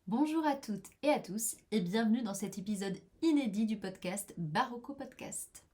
Bonjour à toutes et à tous et bienvenue dans cet épisode inédit du podcast Barocco Podcast.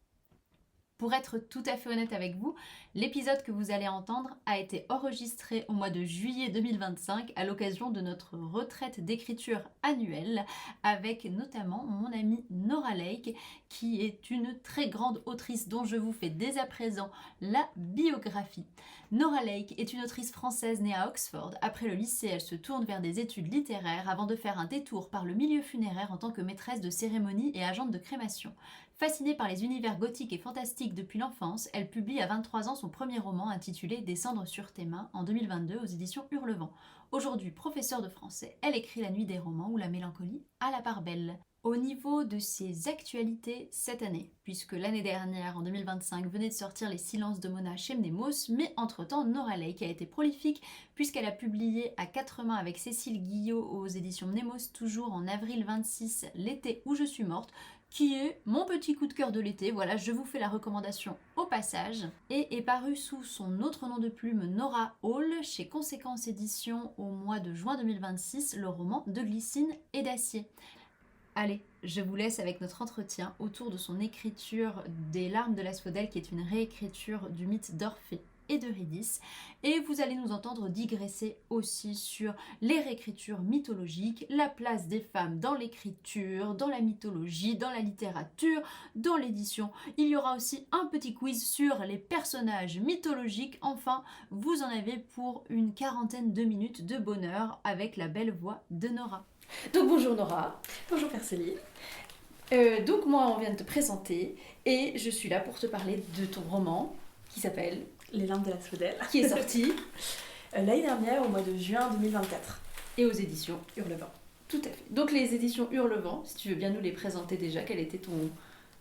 Pour être tout à fait honnête avec vous, l'épisode que vous allez entendre a été enregistré au mois de juillet 2025 à l'occasion de notre retraite d'écriture annuelle avec notamment mon amie Nora Lake qui est une très grande autrice dont je vous fais dès à présent la biographie. Nora Lake est une autrice française née à Oxford. Après le lycée, elle se tourne vers des études littéraires avant de faire un détour par le milieu funéraire en tant que maîtresse de cérémonie et agente de crémation. Fascinée par les univers gothiques et fantastiques depuis l'enfance, elle publie à 23 ans son premier roman intitulé Des cendres sur tes mains en 2022 aux éditions Hurlevent. Aujourd'hui professeure de français, elle écrit La nuit des romans ou La mélancolie à la part belle. Au niveau de ses actualités cette année, puisque l'année dernière, en 2025, venait de sortir Les silences de Mona chez Mnemos, mais entre-temps, Nora Lake a été prolifique puisqu'elle a publié à quatre mains avec Cécile Guillot aux éditions Mnemos, toujours en avril 26, L'été où je suis morte, qui est mon petit coup de cœur de l'été. Voilà, je vous fais la recommandation au passage. Et est paru sous son autre nom de plume, Nora Hall, chez Conséquence Éditions au mois de juin 2026, le roman De glycine et d'acier. Allez, je vous laisse avec notre entretien autour de son écriture des larmes de l'asphodèle, qui est une réécriture du mythe d'Orphée et d'Eurydice. Et vous allez nous entendre digresser aussi sur les réécritures mythologiques, la place des femmes dans l'écriture, dans la mythologie, dans la littérature, dans l'édition. Il y aura aussi un petit quiz sur les personnages mythologiques. Enfin, vous en avez pour une quarantaine de minutes de bonheur avec la belle voix de Nora. Donc bonjour Nora. Bonjour Percélie. Donc moi on vient de te présenter et je suis là pour te parler de ton roman qui s'appelle Les larmes de l'asphodèle, qui est sorti l'année dernière au mois de juin 2024 et aux éditions Hurlevent. Tout à fait. Donc les éditions Hurlevent, si tu veux bien nous les présenter déjà, quel était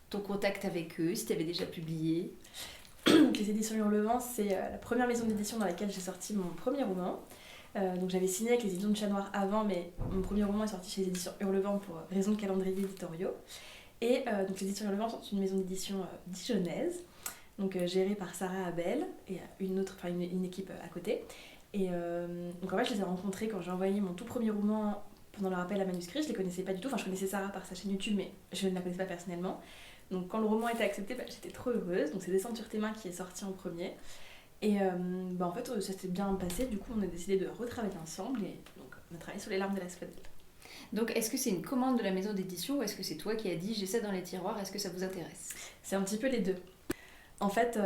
ton contact avec eux, si tu avais déjà publié. Les éditions Hurlevent, c'est la première maison d'édition dans laquelle j'ai sorti mon premier roman. Donc j'avais signé avec les éditions de Chat Noir avant, mais mon premier roman est sorti chez les éditions Hurlevent pour raison de calendrier éditoriaux. Et donc les éditions Hurlevent sont une maison d'édition dijonnaise, donc gérée par Sarah Abel et une équipe à côté. Et donc en fait je les ai rencontrés quand j'ai envoyé mon tout premier roman pendant leur appel à manuscrit. Je les connaissais pas du tout, enfin je connaissais Sarah par sa chaîne YouTube, mais je ne la connaissais pas personnellement. Donc quand le roman a été accepté, j'étais trop heureuse. Donc c'est Descendre sur tes mains qui est sorti en premier. Et en fait, ça s'est bien passé, du coup on a décidé de retravailler ensemble et donc on a travaillé sur les larmes de l'asphodèle. Donc est-ce que c'est une commande de la maison d'édition ou est-ce que c'est toi qui as dit j'ai ça dans les tiroirs, est-ce que ça vous intéresse? C'est un petit peu les deux. En fait,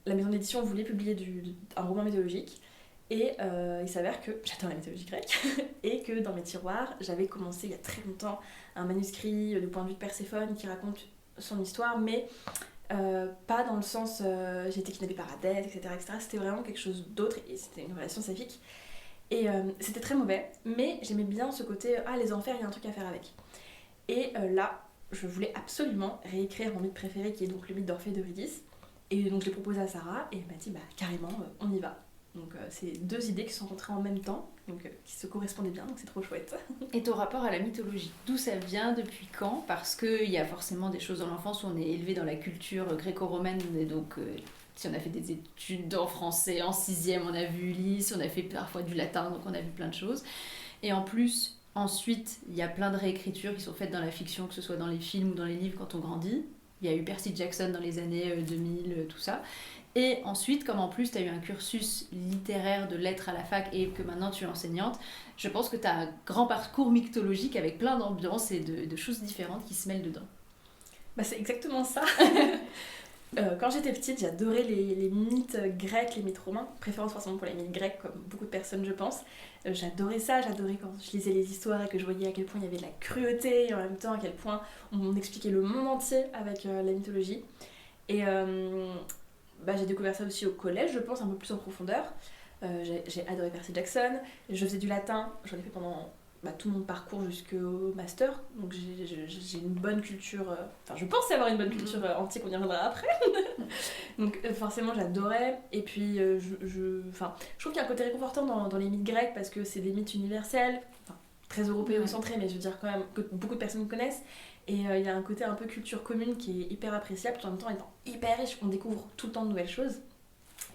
la maison d'édition voulait publier un roman mythologique et il s'avère que j'adore la mythologie grecque et que dans mes tiroirs, j'avais commencé il y a très longtemps un manuscrit du point de vue de Perséphone qui raconte son histoire, mais pas dans le sens j'ai été kidnappée par Hadès, etc., etc. C'était vraiment quelque chose d'autre et c'était une relation saphique. Et c'était très mauvais, mais j'aimais bien ce côté les enfers, il y a un truc à faire avec. Et là, je voulais absolument réécrire mon mythe préféré qui est donc le mythe d'Orphée et d'Eurydice. Et donc je l'ai proposé à Sarah et elle m'a dit carrément, on y va. Donc c'est deux idées qui sont rentrées en même temps, donc qui se correspondaient bien, donc c'est trop chouette. Et ton rapport à la mythologie, d'où ça vient, depuis quand? Parce qu'il y a forcément des choses dans l'enfance où on est élevé dans la culture gréco-romaine, et donc si on a fait des études en français, en 6e, on a vu Ulysse, on a fait parfois du latin, donc on a vu plein de choses. Et en plus, ensuite, il y a plein de réécritures qui sont faites dans la fiction, que ce soit dans les films ou dans les livres quand on grandit. Il y a eu Percy Jackson dans les années 2000, tout ça. Et ensuite, comme en plus tu as eu un cursus littéraire de lettres à la fac et que maintenant tu es enseignante, je pense que tu as un grand parcours mythologique avec plein d'ambiances et de choses différentes qui se mêlent dedans. C'est exactement ça. Quand j'étais petite, j'adorais les mythes grecs, les mythes romains, préférence forcément pour les mythes grecs, comme beaucoup de personnes je pense. J'adorais ça, j'adorais quand je lisais les histoires et que je voyais à quel point il y avait de la cruauté et en même temps à quel point on expliquait le monde entier avec la mythologie. Et j'ai découvert ça aussi au collège, je pense, un peu plus en profondeur. J'ai adoré Percy Jackson, je faisais du latin, j'en ai fait pendant tout mon parcours jusqu'au master, donc j'ai une bonne culture, je pense avoir une bonne culture antique, on y reviendra après. Donc forcément j'adorais, et puis je trouve qu'il y a un côté réconfortant dans les mythes grecs parce que c'est des mythes universels, très européocentrés, mais je veux dire quand même que beaucoup de personnes connaissent. Et il y a un côté un peu culture commune qui est hyper appréciable, tout en même temps étant hyper riche, on découvre tout le temps de nouvelles choses.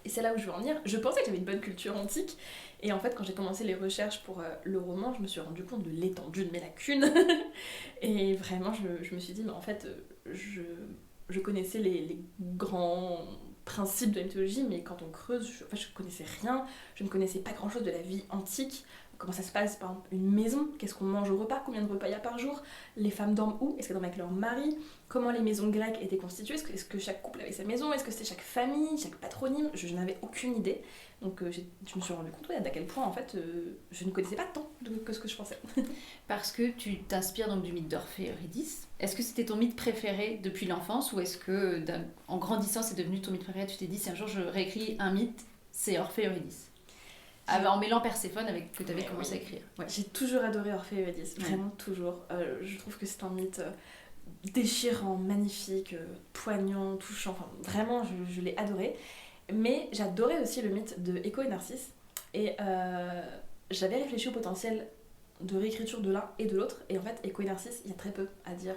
Et c'est là où je veux en venir. Je pensais que j'avais une bonne culture antique. Et en fait, quand j'ai commencé les recherches pour le roman, je me suis rendu compte de l'étendue de mes lacunes. Et vraiment, je me suis dit, mais en fait, je connaissais les grands principes de la mythologie, mais quand on creuse, je connaissais rien. Je ne connaissais pas grand-chose de la vie antique. Comment ça se passe, par exemple, une maison, qu'est-ce qu'on mange au repas, combien de repas il y a par jour, les femmes dorment où, est-ce qu'elles dorment avec leur mari, comment les maisons grecques étaient constituées, est-ce que chaque couple avait sa maison, est-ce que c'était chaque famille, chaque patronyme, je n'avais aucune idée. Donc je me suis rendu compte d'à quel point en fait je ne connaissais pas tant que ce que je pensais. Parce que tu t'inspires donc du mythe d'Orphée et Eurydice. Est-ce que c'était ton mythe préféré depuis l'enfance ou est-ce que en grandissant c'est devenu ton mythe préféré, tu t'es dit si un jour je réécris un mythe, c'est Orphée et Eurydice? En mêlant Perséphone avec que tu avais commencé à écrire. Ouais. J'ai toujours adoré Orphée et Eurydice, vraiment toujours. Je trouve que c'est un mythe déchirant, magnifique, poignant, touchant, enfin vraiment je l'ai adoré. Mais j'adorais aussi le mythe de Écho et Narcisse et j'avais réfléchi au potentiel de réécriture de l'un et de l'autre et en fait Écho et Narcisse, il y a très peu à dire.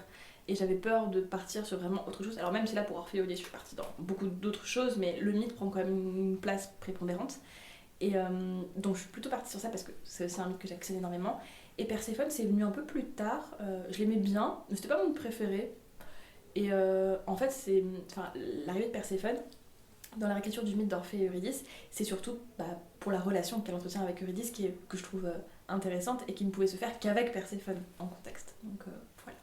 Et j'avais peur de partir sur vraiment autre chose. Alors même si là pour Orphée et Eurydice je suis partie dans beaucoup d'autres choses, mais le mythe prend quand même une place prépondérante. Et donc je suis plutôt partie sur ça parce que c'est aussi un mythe que j'accède énormément. Et Perséphone, c'est venu un peu plus tard. Je l'aimais bien, mais c'était pas mon préféré. Et en fait, l'arrivée de Perséphone dans la réécriture du mythe d'Orphée et Eurydice, c'est surtout pour la relation qu'elle entretient avec Eurydice que je trouve intéressante et qui ne pouvait se faire qu'avec Perséphone en contexte. Donc voilà.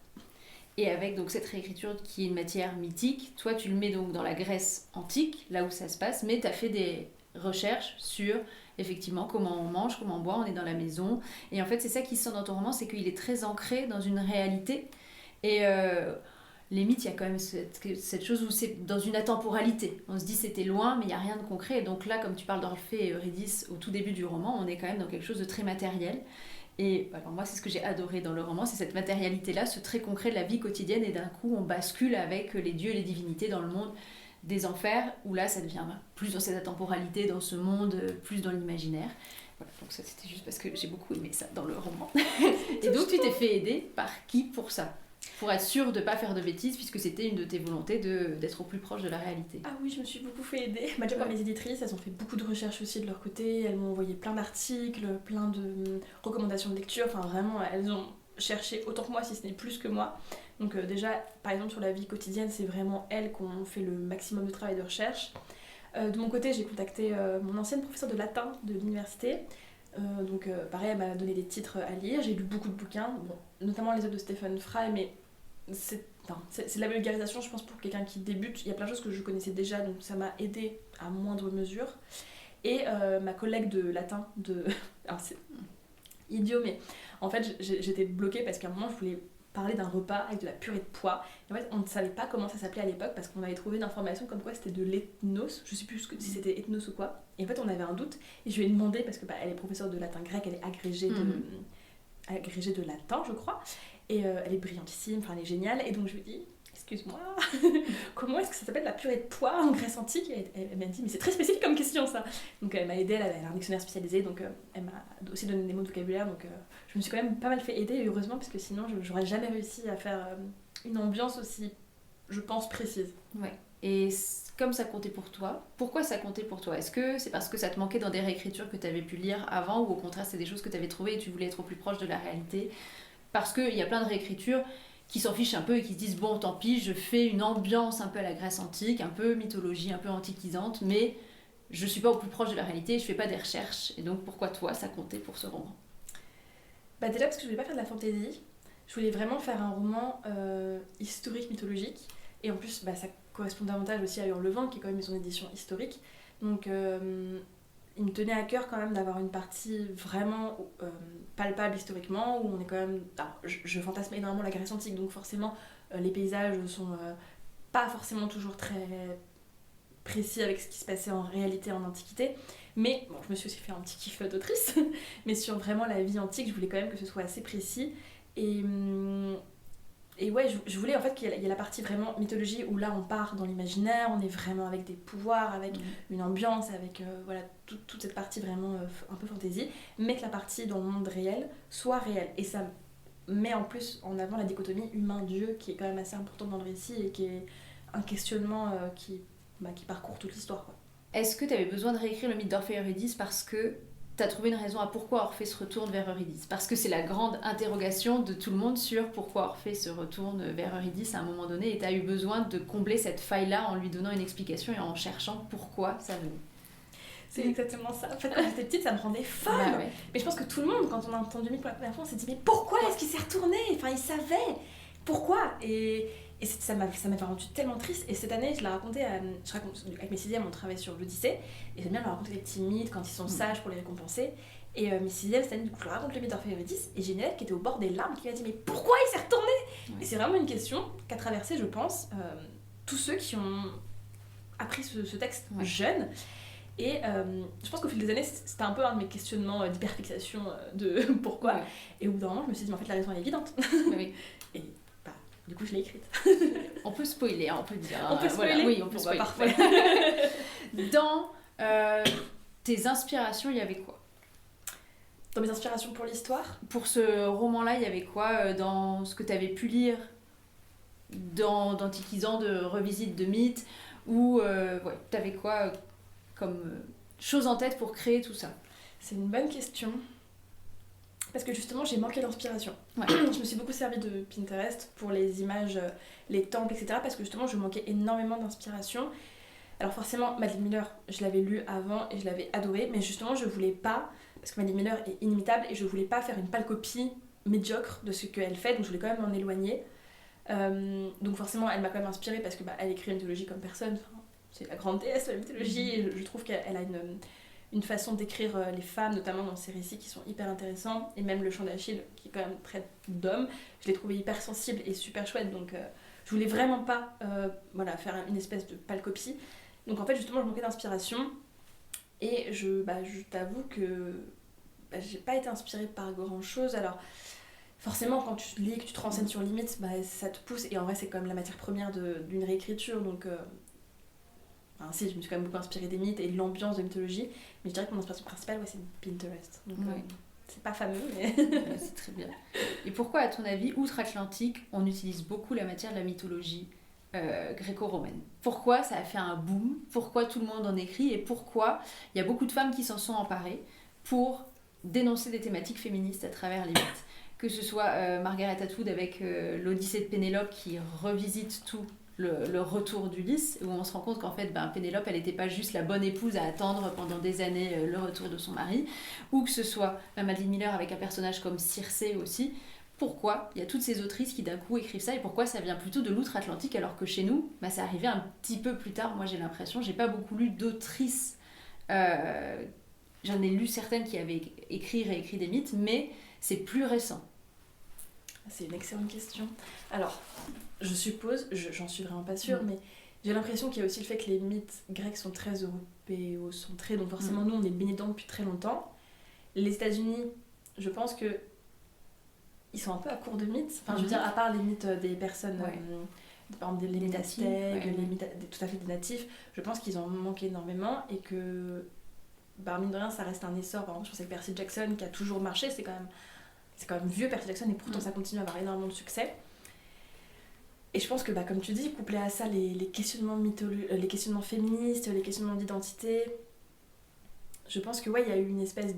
Et avec donc cette réécriture qui est une matière mythique, toi tu le mets donc dans la Grèce antique, là où ça se passe, mais tu as fait des recherche sur effectivement comment on mange, comment on boit, on est dans la maison. Et en fait, c'est ça qui se sent dans ton roman, c'est qu'il est très ancré dans une réalité. Et les mythes, il y a quand même cette chose où c'est dans une atemporalité. On se dit c'était loin, mais il n'y a rien de concret. Et donc là, comme tu parles d'Orphée et Eurydice au tout début du roman, on est quand même dans quelque chose de très matériel. Et alors moi, c'est ce que j'ai adoré dans le roman, c'est cette matérialité-là, ce très concret de la vie quotidienne. Et d'un coup, on bascule avec les dieux et les divinités dans le monde des enfers, où là ça devient plus dans cette atemporalité, dans ce monde, plus dans l'imaginaire. Voilà, donc ça c'était juste parce que j'ai beaucoup aimé ça dans le roman. Et donc tu t'es fait aider par qui pour ça? Pour être sûre de ne pas faire de bêtises, puisque c'était une de tes volontés d'être au plus proche de la réalité. Ah oui, je me suis beaucoup fait aider. Déjà par mes éditrices, elles ont fait beaucoup de recherches aussi de leur côté, elles m'ont envoyé plein d'articles, plein de recommandations de lecture, enfin vraiment elles ont cherché autant que moi, si ce n'est plus que moi. Donc déjà, par exemple sur la vie quotidienne, c'est vraiment elles qui ont fait le maximum de travail de recherche. De mon côté, j'ai contacté mon ancienne professeure de latin de l'université. Pareil, elle m'a donné des titres à lire, j'ai lu beaucoup de bouquins, notamment les œuvres de Stephen Fry, mais c'est de la vulgarisation, je pense, pour quelqu'un qui débute. Il y a plein de choses que je connaissais déjà, donc ça m'a aidée à moindre mesure. Et ma collègue de latin, alors c'est idiot, mais en fait j'étais bloquée parce qu'à un moment je voulais parler d'un repas avec de la purée de pois. Et en fait, on ne savait pas comment ça s'appelait à l'époque parce qu'on avait trouvé une information comme quoi c'était de l'ethnos. Je sais plus si c'était ethnos ou quoi. Et en fait, on avait un doute. Et je lui ai demandé, parce que elle est professeure de latin grec, elle est agrégée de latin, je crois. Et elle est brillantissime, enfin elle est géniale. Et donc je lui ai dit, excuse-moi, comment est-ce que ça s'appelle la purée de pois en Grèce antique? Et elle m'a dit, mais c'est très spécifique comme question ça. Donc elle m'a aidée, elle a un dictionnaire spécialisé, donc elle m'a aussi donné des mots de vocabulaire. Donc je me suis quand même pas mal fait aider, heureusement, parce que sinon j'aurais jamais réussi à faire une ambiance aussi, je pense, précise. Ouais. Et comme ça comptait pour toi, pourquoi ça comptait pour toi? Est-ce que c'est parce que ça te manquait dans des réécritures que tu avais pu lire avant, ou au contraire c'est des choses que tu avais trouvées et tu voulais être au plus proche de la réalité? Parce qu'il y a plein de réécritures qui s'en fichent un peu et qui se disent bon tant pis, je fais une ambiance un peu à la Grèce antique, un peu mythologie, un peu antiquisante, mais je suis pas au plus proche de la réalité, je fais pas des recherches. Et donc pourquoi toi ça comptait pour ce roman? Déjà parce que je voulais pas faire de la fantaisie, je voulais vraiment faire un roman historique, mythologique, et en plus ça correspond davantage aussi à Hurlevent qui est quand même son édition historique, donc il me tenait à cœur quand même d'avoir une partie vraiment palpable historiquement, où on est quand même... Alors, je fantasme énormément la Grèce antique, donc forcément les paysages sont pas forcément toujours très précis avec ce qui se passait en réalité en Antiquité, mais bon, je me suis aussi fait un petit kiff d'autrice, mais sur vraiment la vie antique, je voulais quand même que ce soit assez précis, et ouais, je voulais en fait qu'il y ait la partie vraiment mythologie où là on part dans l'imaginaire, on est vraiment avec des pouvoirs, avec une ambiance, avec toute cette partie vraiment un peu fantaisie, mais que la partie dans le monde réel soit réelle. Et ça met en plus en avant la dichotomie humain-dieu qui est quand même assez importante dans le récit et qui est un questionnement qui parcourt toute l'histoire, quoi. est-ce que tu avais besoin de réécrire le mythe d'Orphée et Eurydice parce que tu as trouvé une raison à pourquoi Orphée se retourne vers Eurydice? Parce que c'est la grande interrogation de tout le monde sur pourquoi Orphée se retourne vers Eurydice à un moment donné, et tu as eu besoin de combler cette faille-là en lui donnant une explication et en cherchant pourquoi ça venait. C'est exactement ça. En fait, quand j'étais petite, ça me rendait folle. Bah ouais. Mais je pense que tout le monde, quand on a entendu le mythe pour la première fois, on s'est dit mais pourquoi est-ce qu'il s'est retourné? Enfin, il savait. Pourquoi? Et ça m'avait rendu tellement triste. Et cette année, je raconte avec mes sixièmes, on travaille sur l'Odyssée. Et j'aime bien leur raconter des petits mythes quand ils sont sages pour les récompenser. Et mes sixièmes, cette année, du coup, je leur raconte le mythe d'Orphée et Eurydice. Et j'ai une élève qui était au bord des larmes qui m'a dit mais pourquoi il s'est retourné? Et c'est vraiment une question qu'a traversé, je pense, tous ceux qui ont appris ce texte jeune. Et je pense qu'au fil des années, c'était un peu un de mes questionnements d'hyperfixation de pourquoi. Ouais. Et au bout d'un moment, je me suis dit, mais en fait, la raison est évidente. Oui. Et bah, du coup, je l'ai écrite. On peut spoiler, on peut dire. On peut spoiler. Voilà. Oui, on peut spoiler. Parfait. Dans tes inspirations, il y avait quoi? Dans mes inspirations pour l'histoire? Pour ce roman-là, il y avait quoi dans ce que tu avais pu lire dans Tikizan de revisite de mythes? Ou tu avais quoi comme chose en tête pour créer tout ça? C'est une bonne question. Parce que justement, j'ai manqué d'inspiration. Ouais. Je me suis beaucoup servi de Pinterest pour les images, les temples, etc. Parce que justement, je manquais énormément d'inspiration. Alors forcément, Madeline Miller, je l'avais lu avant et je l'avais adorée. Mais justement, je voulais pas, parce que Madeline Miller est inimitable, et je voulais pas faire une pâle copie médiocre de ce qu'elle fait. Donc je voulais quand même m'en éloigner. Donc forcément, elle m'a quand même inspirée parce que elle écrit la mythologie comme personne. Enfin, c'est la grande déesse de la mythologie. Et je trouve qu'elle a une façon d'écrire les femmes, notamment dans ses récits qui sont hyper intéressants, et même le chant d'Achille qui est quand même très d'homme, je l'ai trouvé hyper sensible et super chouette, donc je voulais vraiment pas faire une espèce de pâle copie. Donc en fait justement je manquais d'inspiration, et je t'avoue que j'ai pas été inspirée par grand chose. Alors forcément quand tu lis, que tu te renseignes sur Limite, ça te pousse, et en vrai c'est quand même la matière première d'une réécriture, donc enfin, si, je me suis quand même beaucoup inspirée des mythes et de l'ambiance de mythologie, mais je dirais que mon inspiration principale, c'est Pinterest. Donc, c'est pas fameux, mais... c'est très bien. Et pourquoi, à ton avis, outre-Atlantique, on utilise beaucoup la matière de la mythologie gréco-romaine? Pourquoi ça a fait un boom? Pourquoi tout le monde en écrit? Et pourquoi il y a beaucoup de femmes qui s'en sont emparées pour dénoncer des thématiques féministes à travers les mythes? Que ce soit Margaret Atwood avec l'Odyssée de Pénélope qui revisite tout le retour d'Ulysse, où on se rend compte qu'en fait Pénélope elle n'était pas juste la bonne épouse à attendre pendant des années le retour de son mari, ou que ce soit Madeline Miller avec un personnage comme Circé aussi. Pourquoi il y a toutes ces autrices qui d'un coup écrivent ça, et pourquoi ça vient plutôt de l'outre-Atlantique alors que chez nous ça arrivait un petit peu plus tard? Moi j'ai l'impression, j'ai pas beaucoup lu d'autrices, j'en ai lu certaines qui avaient écrit, réécrit des mythes, mais c'est plus récent. C'est une excellente question. Alors, je suppose, j'en suis vraiment pas sûre, mais j'ai l'impression qu'il y a aussi le fait que les mythes grecs sont très européocentrés, donc forcément nous on est baignés dedans depuis très longtemps. Les États-Unis, je pense que ils sont un peu à court de mythes. Enfin, je veux dire, à part les mythes des personnes, par exemple les mythes aztèques, les mythes tout à fait des natifs, je pense qu'ils en manquent énormément, et que, mine de rien, ça reste un essor. Par exemple, je pense avec Percy Jackson qui a toujours marché, c'est quand même vieux Percy Jackson, et pourtant ça continue à avoir énormément de succès. Et je pense que, comme tu dis, couplé à ça, les questionnements les questionnements féministes, les questionnements d'identité, je pense que il y a eu une espèce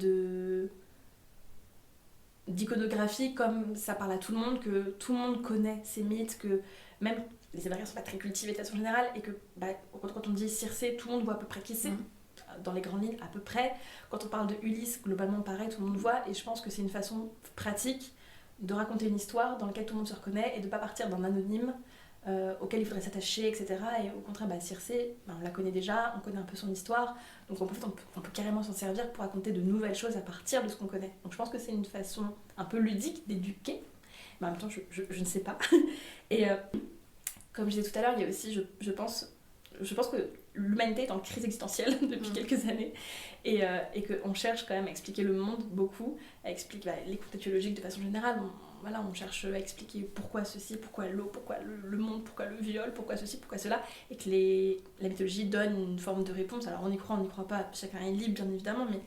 d'iconographie, comme ça parle à tout le monde, que tout le monde connaît ces mythes, que même les Américains sont pas très cultivés de façon générale, et que quand on dit Circé, tout le monde voit à peu près qui c'est. Dans les grandes lignes à peu près. Quand on parle de Ulysse, globalement pareil, tout le monde voit, et je pense que c'est une façon pratique de raconter une histoire dans laquelle tout le monde se reconnaît, et de ne pas partir d'un anonyme auquel il faudrait s'attacher, etc. Et au contraire, Circé, on la connaît déjà, on connaît un peu son histoire, donc en fait on peut carrément s'en servir pour raconter de nouvelles choses à partir de ce qu'on connaît. Donc je pense que c'est une façon un peu ludique d'éduquer, mais en même temps je ne sais pas. Et comme je disais tout à l'heure, il y a aussi, je pense que l'humanité est en crise existentielle depuis quelques années, et qu'on cherche quand même à expliquer le monde beaucoup, à expliquer les contextes théologiques de façon générale. On cherche à expliquer pourquoi ceci, pourquoi l'eau, pourquoi le monde, pourquoi le viol, pourquoi ceci, pourquoi cela, et que la mythologie donne une forme de réponse. Alors on y croit, on n'y croit pas, chacun est libre bien évidemment, mais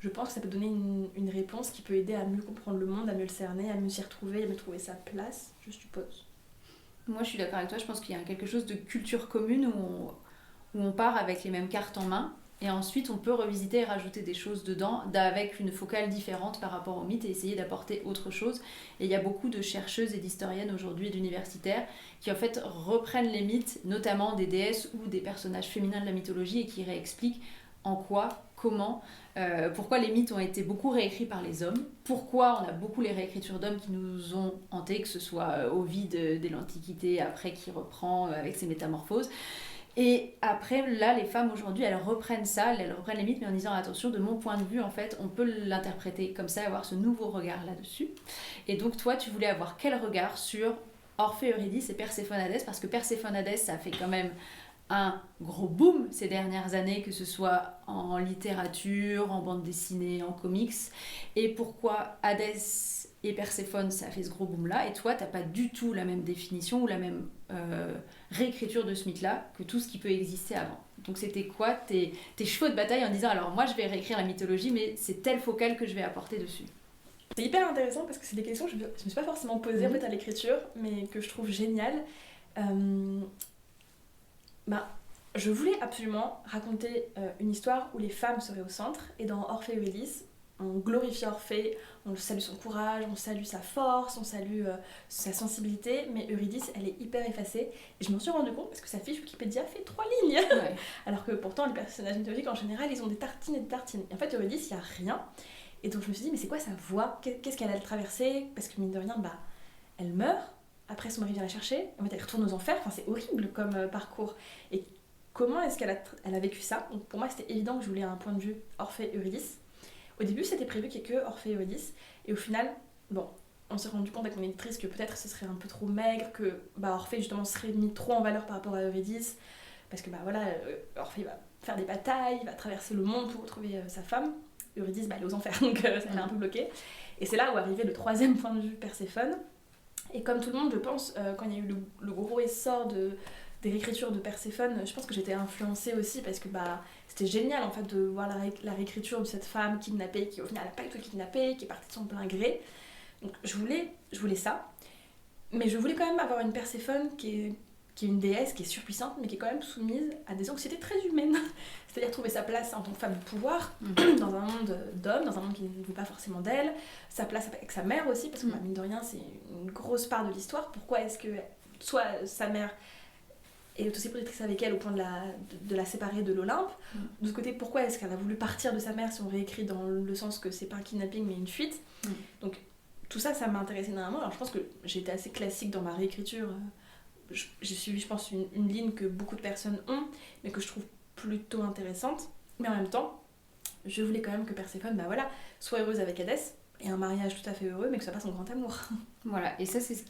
je pense que ça peut donner une réponse qui peut aider à mieux comprendre le monde, à mieux le cerner, à mieux s'y retrouver, à mieux trouver sa place, je suppose. Moi je suis d'accord avec toi, je pense qu'il y a quelque chose de culture commune où on part avec les mêmes cartes en main, et ensuite on peut revisiter et rajouter des choses dedans avec une focale différente par rapport au mythe et essayer d'apporter autre chose. Et il y a beaucoup de chercheuses et d'historiennes aujourd'hui et d'universitaires qui en fait reprennent les mythes, notamment des déesses ou des personnages féminins de la mythologie, et qui réexpliquent en quoi, comment, pourquoi les mythes ont été beaucoup réécrits par les hommes, pourquoi on a beaucoup les réécritures d'hommes qui nous ont hantés, que ce soit Ovide dès l'Antiquité, après qui reprend avec ses métamorphoses. Et après, là, les femmes aujourd'hui, elles reprennent ça, elles reprennent les mythes, mais en disant attention, de mon point de vue, en fait, on peut l'interpréter comme ça, avoir ce nouveau regard là-dessus. Et donc, toi, tu voulais avoir quel regard sur Orphée, Eurydice et Perséphone, Hadès? Parce que Perséphone, Hadès, ça fait quand même un gros boom ces dernières années, que ce soit en littérature, en bande dessinée, en comics. Et pourquoi Hadès et Perséphone, ça a fait ce gros boom-là, et toi, t'as pas du tout la même définition ou la même réécriture de ce mythe-là que tout ce qui peut exister avant. Donc c'était quoi tes chevaux de bataille en disant alors moi je vais réécrire la mythologie, mais c'est tel focal que je vais apporter dessus? C'est hyper intéressant parce que c'est des questions que je me suis pas forcément posées en fait à l'écriture, mais que je trouve géniales. Je voulais absolument raconter une histoire où les femmes seraient au centre, et dans Orphée et Eurydice, on glorifie Orphée, on salue son courage, on salue sa force, on salue sa sensibilité, mais Eurydice, elle est hyper effacée. Et je m'en suis rendu compte parce que sa fiche Wikipédia fait 3 lignes. Ouais. Alors que pourtant, les personnages mythologiques, en général, ils ont des tartines et des tartines. Et en fait, Eurydice, il n'y a rien. Et donc je me suis dit, mais c'est quoi sa voie? Qu'est-ce qu'elle a traversé? Parce que mine de rien, elle meurt, après son mari vient la chercher, en fait, elle retourne aux enfers, enfin, c'est horrible comme parcours. Et comment est-ce qu'elle a vécu ça? Donc pour moi, c'était évident que je voulais un point de vue Orphée-Eurydice. Au début, c'était prévu qu'il n'y ait que Orphée et Eurydice, et au final, on s'est rendu compte avec mon éditrice que peut-être ce serait un peu trop maigre, que Orphée justement serait mis trop en valeur par rapport à Eurydice, parce que Orphée va faire des batailles, il va traverser le monde pour retrouver sa femme. Eurydice, elle est aux enfers, donc ça l'a un peu bloqué. Et c'est là où arrivait le troisième point de vue, Perséphone. Et comme tout le monde, je pense, quand il y a eu le gros essor des réécritures de Perséphone, je pense que j'étais influencée aussi parce que c'était génial en fait de voir la réécriture de cette femme kidnappée qui au final n'a pas été kidnappée, qui est partie de son plein gré. Donc je voulais ça, mais je voulais quand même avoir une Perséphone qui est une déesse, qui est surpuissante, mais qui est quand même soumise à des anxiétés très humaines. C'est-à-dire trouver sa place en tant que femme de pouvoir, dans un monde d'hommes, dans un monde qui ne veut pas forcément d'elle, sa place avec sa mère aussi, parce que mine de rien, c'est une grosse part de l'histoire. Pourquoi est-ce que soit sa mère est aussi protectrice avec elle au point de la séparer de l'Olympe. De ce côté, pourquoi est-ce qu'elle a voulu partir de sa mère si on réécrit dans le sens que c'est pas un kidnapping mais une fuite. Donc tout ça, ça m'a intéressée énormément. Alors je pense que j'ai été assez classique dans ma réécriture. J'ai suivi, je pense, une ligne que beaucoup de personnes ont, mais que je trouve plutôt intéressante. Mais en même temps, je voulais quand même que Perséphone soit heureuse avec Hadès, et un mariage tout à fait heureux, mais que ce soit pas son grand amour. Voilà, et ça c'est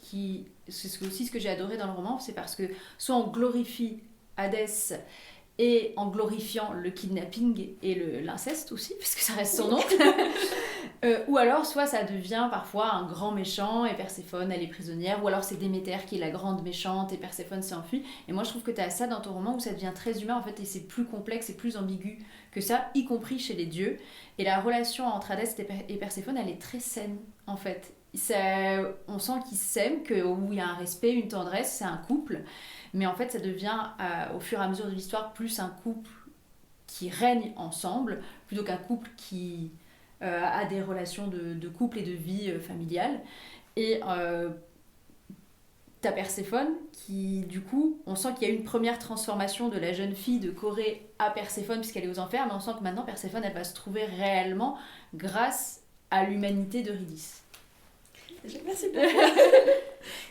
aussi ce que j'ai adoré dans le roman, c'est parce que soit on glorifie Hadès, et en glorifiant le kidnapping et l'inceste aussi, parce que ça reste son nom, ou alors soit ça devient parfois un grand méchant et Perséphone elle est prisonnière, ou alors c'est Déméter qui est la grande méchante et Perséphone s'est enfuie. Et moi je trouve que tu as ça dans ton roman où ça devient très humain en fait, et c'est plus complexe et plus ambigu que ça, y compris chez les dieux. Et la relation entre Hadès et Perséphone, elle est très saine en fait. On sent qu'ils s'aiment, où il y a un respect, une tendresse, c'est un couple. Mais en fait, ça devient, au fur et à mesure de l'histoire, plus un couple qui règne ensemble, plutôt qu'un couple qui a des relations de couple et de vie familiale. Et t'as Perséphone qui, du coup, on sent qu'il y a eu une première transformation de la jeune fille de Corée à Perséphone, puisqu'elle est aux enfers, mais on sent que maintenant, Perséphone, elle va se trouver réellement grâce à l'humanité d'Eurydice. Merci beaucoup.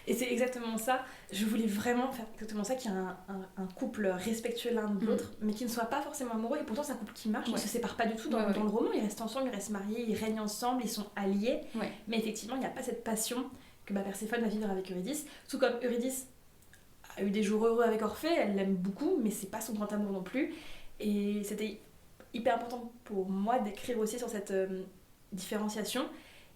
Et c'est exactement ça. Je voulais vraiment faire exactement ça, qu'il y ait un couple respectueux l'un de l'autre, mais qui ne soit pas forcément amoureux. Et pourtant, c'est un couple qui marche, ils ne se séparent pas du tout dans le roman. Ils restent ensemble, ils restent mariés, ils règnent ensemble, ils sont alliés. Ouais. Mais effectivement, il n'y a pas cette passion que Perséphone va vivre avec Eurydice. Tout comme Eurydice a eu des jours heureux avec Orphée, elle l'aime beaucoup, mais c'est pas son grand amour non plus. Et c'était hyper important pour moi d'écrire aussi sur cette différenciation.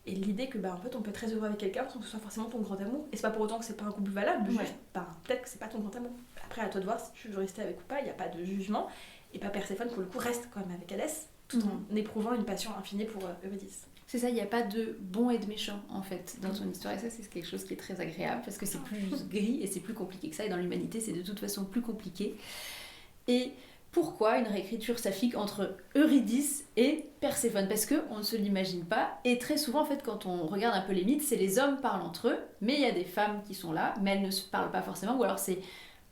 Et l'idée que en fait on peut être très heureux avec quelqu'un sans que ce soit forcément ton grand amour. Et c'est pas pour autant que c'est pas un couple valable, juste peut-être que c'est pas ton grand amour. Après à toi de voir si tu veux rester avec ou pas, il n'y a pas de jugement. Et Perséphone pour le coup reste quand même avec Hadès, tout en éprouvant une passion infinie pour Eurydice. C'est ça, il n'y a pas de bon et de méchant en fait dans ton histoire, et ça c'est quelque chose qui est très agréable parce que c'est plus gris et c'est plus compliqué que ça, et dans l'humanité c'est de toute façon plus compliqué. Et pourquoi une réécriture saphique entre Eurydice et Perséphone? Parce qu'on ne se l'imagine pas, et très souvent, en fait, quand on regarde un peu les mythes, c'est les hommes parlent entre eux, mais il y a des femmes qui sont là, mais elles ne se parlent pas forcément, ou alors c'est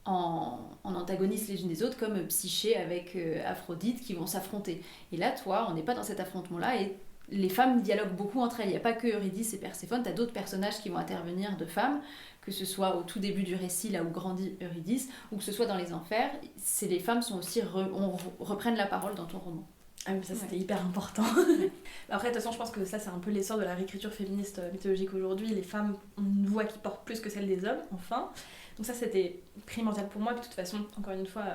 en antagonistes les unes des autres, comme Psyché avec Aphrodite, qui vont s'affronter. Et là, toi, on n'est pas dans cet affrontement-là, et les femmes dialoguent beaucoup entre elles. Il n'y a pas que Eurydice et Perséphone, tu as d'autres personnages qui vont intervenir de femmes, que ce soit au tout début du récit, là où grandit Eurydice, ou que ce soit dans les enfers, les femmes sont aussi reprennent la parole dans ton roman. Ah oui, ça c'était hyper important. Après, de toute façon, je pense que ça c'est un peu l'essor de la réécriture féministe mythologique aujourd'hui. Les femmes ont une voix qui porte plus que celle des hommes, enfin. Donc ça c'était primordial pour moi. Puis de toute façon, encore une fois,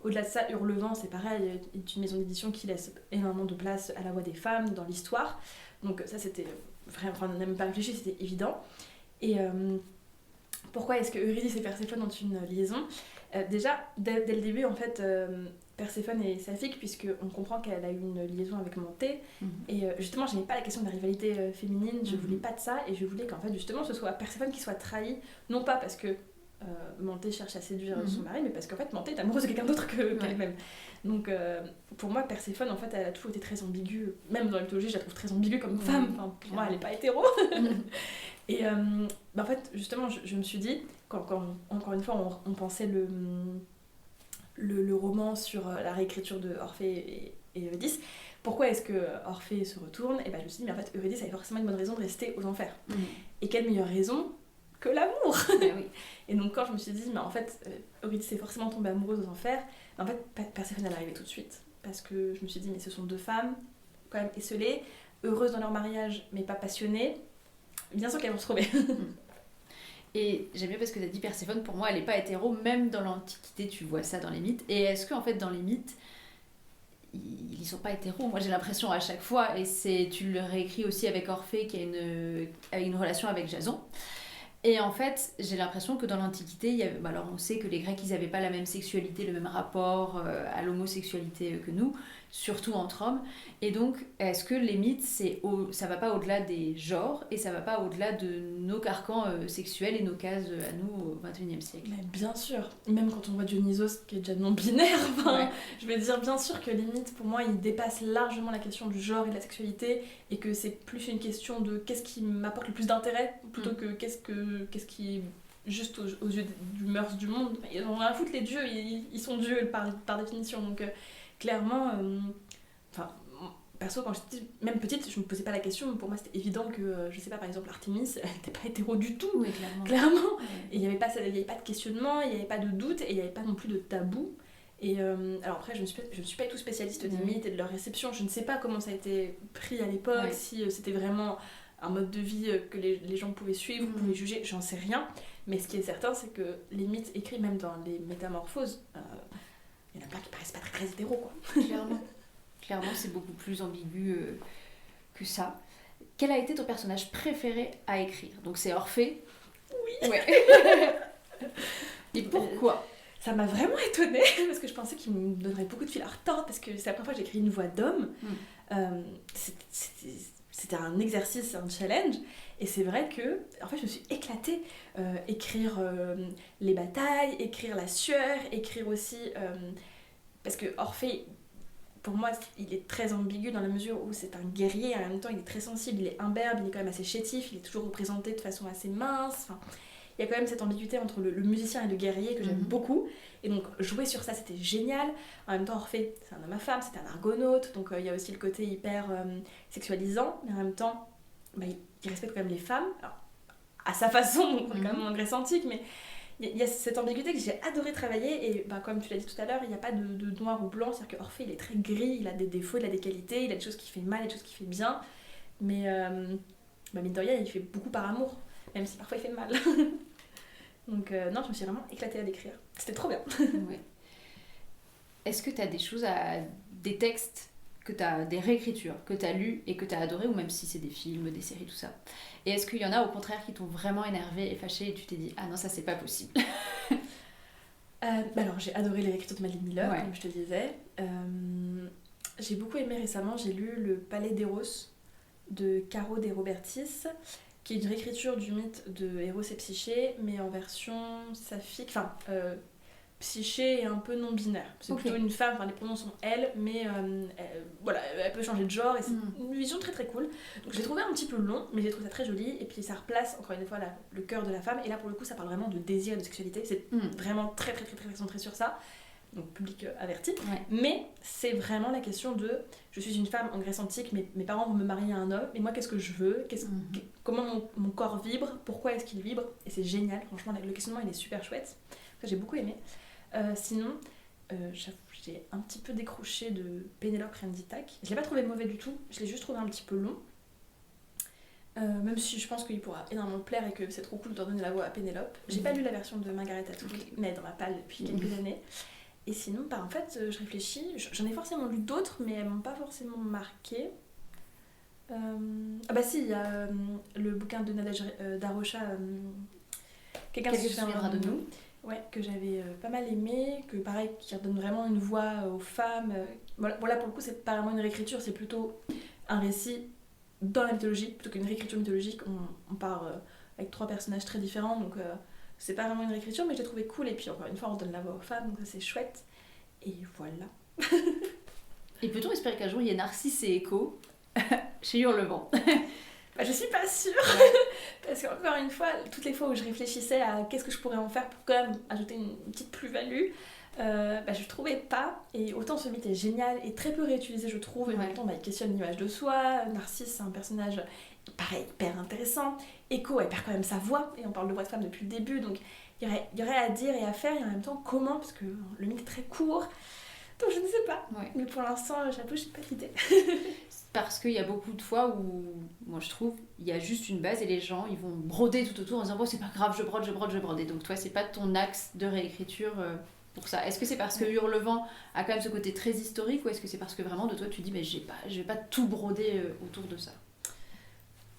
au-delà de ça, Hurlevent c'est pareil, c'est une maison d'édition qui laisse énormément de place à la voix des femmes dans l'histoire. Donc ça c'était vraiment, on n'a même pas réfléchi, c'était évident. Et pourquoi est-ce que Eurydice et Perséphone ont une liaison? Déjà, dès le début, en fait, Perséphone est saphique, puisqu'on comprend qu'elle a eu une liaison avec Manté. Et justement, je n'aimais pas la question de la rivalité féminine, je voulais pas de ça, et je voulais qu'en fait, justement, ce soit Perséphone qui soit trahie, non pas parce que Manté cherche à séduire son mari, mais parce qu'en fait, Manté est amoureuse de quelqu'un d'autre qu'elle-même. Donc, pour moi, Perséphone, en fait, elle a toujours été très ambiguë, même dans la mythologie, je la trouve très ambiguë comme femme, enfin, pour moi, elle n'est pas hétéro. Et en fait, justement, je me suis dit, quand encore une fois, on pensait le roman sur la réécriture de Orphée et Eurydice, pourquoi est-ce que Orphée se retourne? Et je me suis dit, mais en fait, Eurydice avait forcément une bonne raison de rester aux enfers. Et quelle meilleure raison que l'amour? Oui. Et donc, quand je me suis dit, mais en fait, Eurydice est forcément tombée amoureuse aux enfers, en fait, Perséphone elle arrivait tout de suite. Parce que je me suis dit, mais ce sont deux femmes, quand même esselées, heureuses dans leur mariage, mais pas passionnées. Bien sûr qu'elles vont se trouver. Et j'aime bien parce que tu as dit Perséphone, pour moi elle n'est pas hétéro, même dans l'Antiquité tu vois ça dans les mythes. Et est-ce qu'en fait dans les mythes, ils ne sont pas hétéros? Moi j'ai l'impression à chaque fois, et tu le réécris aussi avec Orphée qui a une relation avec Jason. Et en fait, j'ai l'impression que dans l'Antiquité, alors on sait que les Grecs, ils n'avaient pas la même sexualité, le même rapport à l'homosexualité que nous, surtout entre hommes. Et donc, est-ce que les mythes, ça va pas au-delà des genres et ça va pas au-delà de nos carcans sexuels et nos cases à nous au XXIe siècle? Mais bien sûr, même quand on voit Dionysos qui est déjà non-binaire, je vais dire bien sûr que les mythes, pour moi, ils dépassent largement la question du genre et de la sexualité, et que c'est plus une question de qu'est-ce qui m'apporte le plus d'intérêt, plutôt que qu'est-ce qui est juste aux yeux du mœurs du monde. Ils ont rien à foutre, les dieux, ils sont dieux par définition, donc clairement, perso, quand j'étais même petite, je me posais pas la question. Pour moi, c'était évident que, je sais pas, par exemple, Artémis, elle n'était pas hétéro du tout. Oui, clairement. Ouais. Et il n'y avait pas de questionnement, il n'y avait pas de doute, et il n'y avait pas non plus de tabou. Et alors après, je ne suis pas du tout spécialiste des mythes et de leur réception. Je ne sais pas comment ça a été pris à l'époque, si c'était vraiment un mode de vie que les gens pouvaient suivre, pouvaient juger, j'en sais rien. Mais ce qui est certain, c'est que les mythes écrits, même dans les métamorphoses, il y en a plein qui paraissent pas très, très hétéros, quoi. Clairement, c'est beaucoup plus ambigu que ça. Quel a été ton personnage préféré à écrire? Donc c'est Orphée. Oui. Ouais. Et pourquoi? Ça m'a vraiment étonnée, parce que je pensais qu'il me donnerait beaucoup de fil à retordre, parce que c'est la première fois que j'écris une voix d'homme. C'était un exercice, un challenge, et c'est vrai que en fait, je me suis éclatée. Écrire les batailles, écrire la sueur, écrire aussi... parce que Orphée, pour moi, il est très ambigu dans la mesure où c'est un guerrier, et en même temps il est très sensible, il est imberbe, il est quand même assez chétif, il est toujours représenté de façon assez mince. Enfin, il y a quand même cette ambiguïté entre le musicien et le guerrier que j'aime beaucoup. Et donc jouer sur ça, c'était génial. En même temps, Orphée, c'est un homme à femme, c'est un argonaute, donc il y a aussi le côté hyper sexualisant, mais en même temps, il respecte quand même les femmes. Alors, à sa façon, donc on est quand même en Grèce antique, mais il y a cette ambiguïté que j'ai adoré travailler. Et comme tu l'as dit tout à l'heure, il n'y a pas de noir ou blanc, c'est-à-dire que Orphée, il est très gris, il a des défauts, il a des qualités, il a des choses qui fait mal, des choses qui fait bien, mais mine de rien, il fait beaucoup par amour, même si parfois il fait mal. Donc non, je me suis vraiment éclatée à l'écrire. C'était trop bien. Ouais. Est-ce que tu as des textes, des réécritures que tu as lues et que tu as adoré, ou même si c'est des films, des séries, tout ça? Et est-ce qu'il y en a au contraire qui t'ont vraiment énervé et fâché et tu t'es dit « Ah non, ça c'est pas possible ». Alors j'ai adoré les réécritures de Madeleine Miller, comme je te disais. J'ai beaucoup aimé récemment, j'ai lu Le Palais d'Eros de Caro de Robertis, qui est une réécriture du mythe de Eros et Psyché, mais en version saphique, psyché et un peu non-binaire. C'est Ok. plutôt une femme, enfin les pronoms sont elle, mais voilà, elle peut changer de genre et c'est une vision très très cool. Donc je l'ai trouvé un petit peu long, mais j'ai trouvé ça très joli et puis ça replace encore une fois le cœur de la femme et là pour le coup ça parle vraiment de désir et de sexualité, c'est vraiment très très très très centré sur ça. Donc public averti, Ouais. mais c'est vraiment la question de je suis une femme en Grèce antique, mes parents vont me marier à un homme, et moi qu'est-ce que je veux, comment mon corps vibre, pourquoi est-ce qu'il vibre, et c'est génial, franchement le questionnement il est super chouette, ça j'ai beaucoup aimé. Sinon, j'avoue, j'ai un petit peu décroché de Pénélope Renditak, je l'ai pas trouvé mauvais du tout, je l'ai juste trouvé un petit peu long. Même si je pense qu'il pourra énormément me plaire et que c'est trop cool de donner la voix à Pénélope. J'ai pas lu la version de Margaret Atwood, mais elle est dans ma palle depuis quelques années. Et sinon, en fait, je réfléchis, j'en ai forcément lu d'autres, mais elles m'ont pas forcément marqué. Ah bah si, il y a le bouquin de Nadège Darocha, Quelqu'un se souviendra de nous. Ouais, que j'avais pas mal aimé, que pareil, qui redonne vraiment une voix aux femmes. Bon là pour le coup, c'est pas vraiment une réécriture, c'est plutôt un récit dans la mythologie, plutôt qu'une réécriture mythologique. On part avec 3 personnages très différents, donc c'est pas vraiment une réécriture, mais je l'ai trouvé cool. Et puis encore une fois, on donne la voix aux femmes, donc ça c'est chouette. Et voilà. Et peut-on espérer qu'un jour il y ait Narcisse et Echo chez Hurlevent? Bah, je suis pas sûre, parce qu'encore une fois, toutes les fois où je réfléchissais à qu'est-ce que je pourrais en faire pour quand même ajouter une petite plus-value, je trouvais pas. Et autant ce mythe est génial et très peu réutilisé, je trouve, et en même temps il questionne l'image de soi. Narcisse, c'est un personnage pareil, hyper intéressant. Echo, elle perd quand même sa voix, et on parle de voix de femme depuis le début, donc il y aurait à dire et à faire, et en même temps comment, parce que le mythe est très court. Donc je ne sais pas, mais pour l'instant, j'avoue, j'ai pas d'idée. Parce qu'il y a beaucoup de fois où, moi je trouve, il y a juste une base et les gens ils vont broder tout autour en disant bon c'est pas grave, je brode. Et donc toi c'est pas ton axe de réécriture pour ça. Est-ce que c'est parce que Hurlevent a quand même ce côté très historique, ou est-ce que c'est parce que vraiment de toi tu dis mais je vais pas tout broder autour de ça?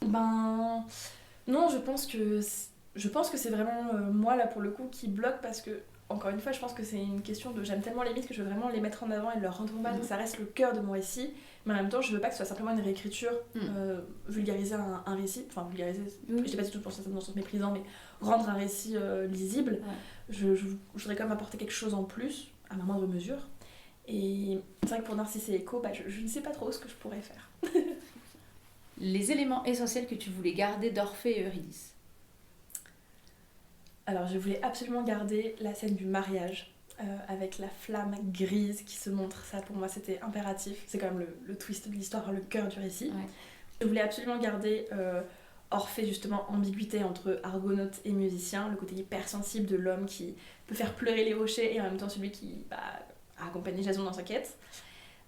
Ben non, je pense que c'est vraiment moi là pour le coup qui bloque, parce que encore une fois je pense que c'est une question de j'aime tellement les mythes que je veux vraiment les mettre en avant et leur rendre hommage, donc ça reste le cœur de mon récit, mais en même temps je veux pas que ce soit simplement une réécriture, vulgariser un récit, enfin vulgariser, je dis pas du tout pour ça dans le sens méprisant, mais rendre un récit lisible. Je voudrais quand même apporter quelque chose en plus à ma moindre mesure, et c'est vrai que pour Narcisse et Echo, je ne sais pas trop ce que je pourrais faire. Les éléments essentiels que tu voulais garder d'Orphée et Eurydice? Alors je voulais absolument garder la scène du mariage avec la flamme grise qui se montre, ça pour moi c'était impératif, c'est quand même le twist de l'histoire, le cœur du récit. Je voulais absolument garder Orphée justement, ambiguïté entre argonaute et musicien, le côté hypersensible de l'homme qui peut faire pleurer les rochers et en même temps celui qui a accompagné Jason dans sa quête.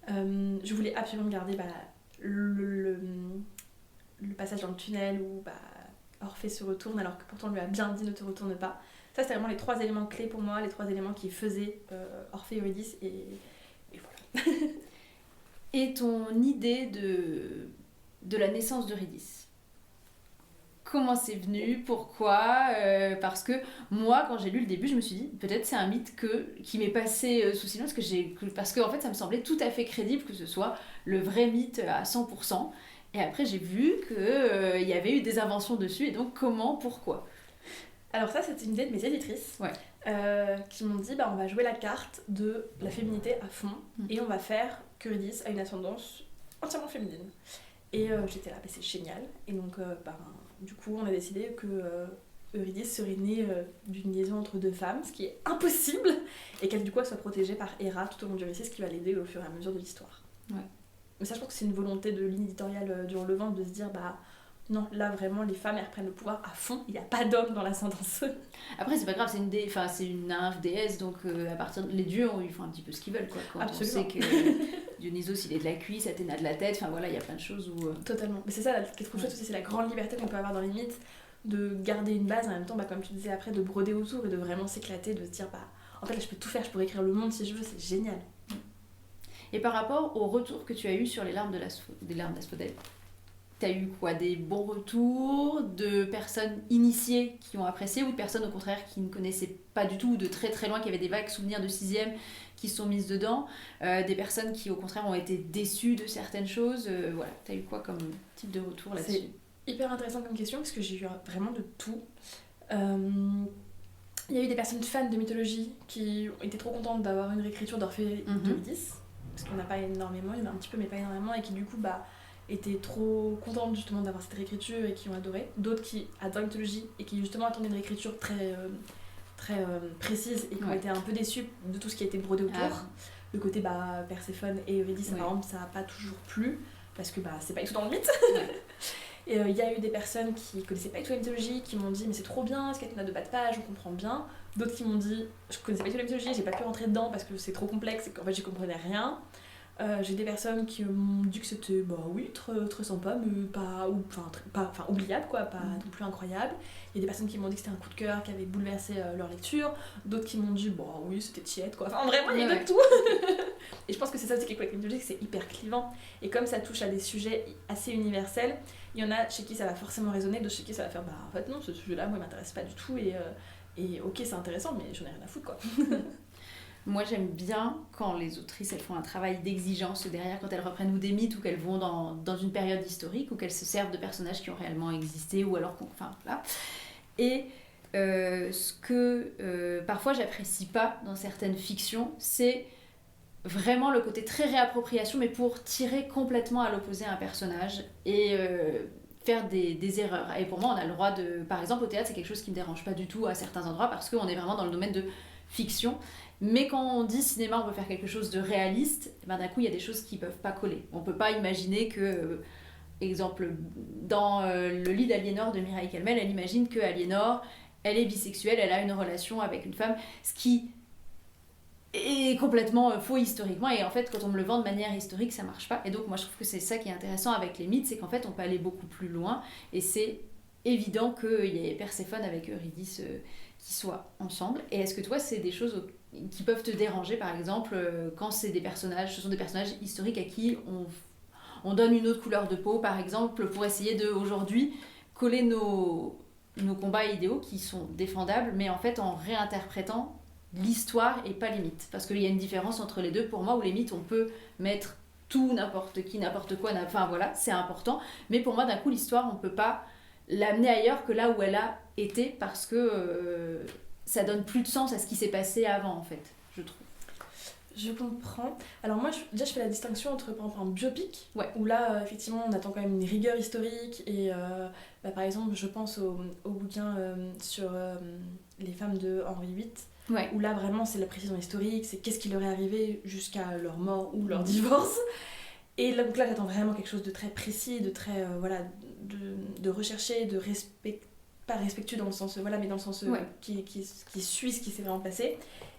Je voulais absolument garder le passage dans le tunnel où Orphée se retourne alors que pourtant on lui a bien dit ne te retourne pas. Ça c'était vraiment les 3 éléments clés pour moi, les 3 éléments qui faisaient Orphée et Eurydice, et voilà. Et ton idée de la naissance d'Eurydice? Comment c'est venu? Pourquoi? Parce que moi, quand j'ai lu le début, je me suis dit peut-être c'est un mythe qui m'est passé sous silence, parce que en fait, ça me semblait tout à fait crédible que ce soit le vrai mythe à 100%. Et après, j'ai vu qu'il y avait eu des inventions dessus, et donc comment, pourquoi? Alors ça, c'était une idée de mes éditrices qui m'ont dit on va jouer la carte de la féminité à fond, et on va faire qu'Eurydice a une ascendance entièrement féminine. Et j'étais là, c'est génial. Et donc, du coup, on a décidé que Eurydice serait née d'une liaison entre 2 femmes, ce qui est impossible, et qu'elle du coup soit protégée par Héra tout au long du récit, ce qui va l'aider au fur et à mesure de l'histoire. Mais ça, je pense que c'est une volonté de ligne éditoriale du Hurlevent de se dire non, là vraiment les femmes elles reprennent le pouvoir à fond, il n'y a pas d'homme dans l'ascendance. Après c'est pas grave, c'est une nymphe déesse, donc à partir les dieux ils font un petit peu ce qu'ils veulent quoi. Quand absolument. On sait que Dionysos il est de la cuisse, Athéna de la tête, enfin voilà, il y a plein de choses où... Totalement, mais c'est ça qui est trop chouette aussi, c'est la grande liberté qu'on peut avoir dans les mythes, de garder une base en même temps, comme tu disais après, de broder autour et de vraiment s'éclater, de se dire en fait là je peux tout faire, je pourrais écrire le monde si je veux, c'est génial. Et par rapport au retour que tu as eu sur les larmes d'Asphodèle, t'as eu quoi? Des bons retours de personnes initiées qui ont apprécié, ou de personnes au contraire qui ne connaissaient pas du tout, ou de très très loin, qui avaient des vagues souvenirs de 6e qui se sont mises dedans, des personnes qui au contraire ont été déçues de certaines choses, voilà, t'as eu quoi comme type de retour là-dessus? C'est hyper intéressant comme question parce que j'ai eu vraiment de tout. Il y a eu des personnes fans de mythologie qui étaient trop contentes d'avoir une réécriture d'Orphée d'Eurydice, parce qu'on n'a pas énormément, il y en a un petit peu mais pas énormément, et qui du coup étaient trop contentes justement d'avoir cette réécriture et qui ont adoré. D'autres qui adorent la mythologie et qui justement attendaient une réécriture très précise et qui ont été un peu déçus de tout ce qui a été brodé autour. Le côté Perséphone et Eurydice, par exemple, ça n'a pas toujours plu, parce que c'est pas du tout dans le mythe. Et il y a eu des personnes qui connaissaient pas du tout la mythologie, qui m'ont dit mais c'est trop bien, ce qu'elle a de bas de page, on comprend bien. D'autres qui m'ont dit je connaissais pas du tout la mythologie, j'ai pas pu rentrer dedans parce que c'est trop complexe et qu'en fait j'y comprenais rien. J'ai des personnes qui m'ont dit que c'était oui très sympa mais pas oubliable quoi, pas non plus incroyable. Il y a des personnes qui m'ont dit que c'était un coup de cœur qui avait bouleversé leur lecture, d'autres qui m'ont dit oui c'était tiède quoi. Enfin vraiment il y a de tout. Et je pense que c'est ça aussi qui est cool avec la mythologie, c'est hyper clivant et comme ça touche à des sujets assez universels, il y en a chez qui ça va forcément résonner, d'autres chez qui ça va faire en fait non ce sujet là moi il m'intéresse pas du tout et ok c'est intéressant mais j'en ai rien à foutre quoi. Moi, j'aime bien quand les autrices elles font un travail d'exigence derrière, quand elles reprennent ou des mythes ou qu'elles vont dans une période historique ou qu'elles se servent de personnages qui ont réellement existé ou alors voilà. Et ce que parfois j'apprécie pas dans certaines fictions, c'est vraiment le côté très réappropriation, mais pour tirer complètement à l'opposé un personnage et faire des erreurs. Et pour moi, on a le droit de... Par exemple, au théâtre, c'est quelque chose qui me dérange pas du tout à certains endroits parce qu'on est vraiment dans le domaine de fiction. Mais quand on dit cinéma, on veut faire quelque chose de réaliste, d'un coup, il y a des choses qui peuvent pas coller. On peut pas imaginer que... exemple, dans le lit d'Aliénor de Mireille Calmel, elle imagine que Aliénor, elle est bisexuelle, elle a une relation avec une femme, ce qui est complètement faux historiquement, et en fait quand on me le vend de manière historique ça marche pas. Et donc moi je trouve que c'est ça qui est intéressant avec les mythes, c'est qu'en fait on peut aller beaucoup plus loin et c'est évident qu'il y ait Perséphone avec Eurydice qui soient ensemble. Et est-ce que toi c'est des choses qui peuvent te déranger par exemple quand ce sont des personnages historiques à qui on donne une autre couleur de peau par exemple pour essayer de aujourd'hui coller nos combats idéaux qui sont défendables mais en fait en réinterprétant l'histoire et pas les mythes. Parce qu'il y a une différence entre les deux pour moi, où les mythes, on peut mettre tout, n'importe qui, n'importe quoi, enfin voilà, c'est important. Mais pour moi, d'un coup, l'histoire, on peut pas l'amener ailleurs que là où elle a été, parce que ça donne plus de sens à ce qui s'est passé avant, en fait, je trouve. Je comprends. Alors moi, je fais la distinction entre, par exemple, un biopic, ouais. où là, effectivement, on attend quand même une rigueur historique, et par exemple, je pense au bouquin sur les femmes de Henri VIII, ouais. Où là, vraiment, c'est la précision historique, c'est qu'est-ce qui leur est arrivé jusqu'à leur mort ou leur divorce. Et là, donc là, j'attends vraiment quelque chose de très précis, de très, de recherché, de pas respectueux dans le sens, mais dans le sens qui suit ce qui s'est vraiment passé.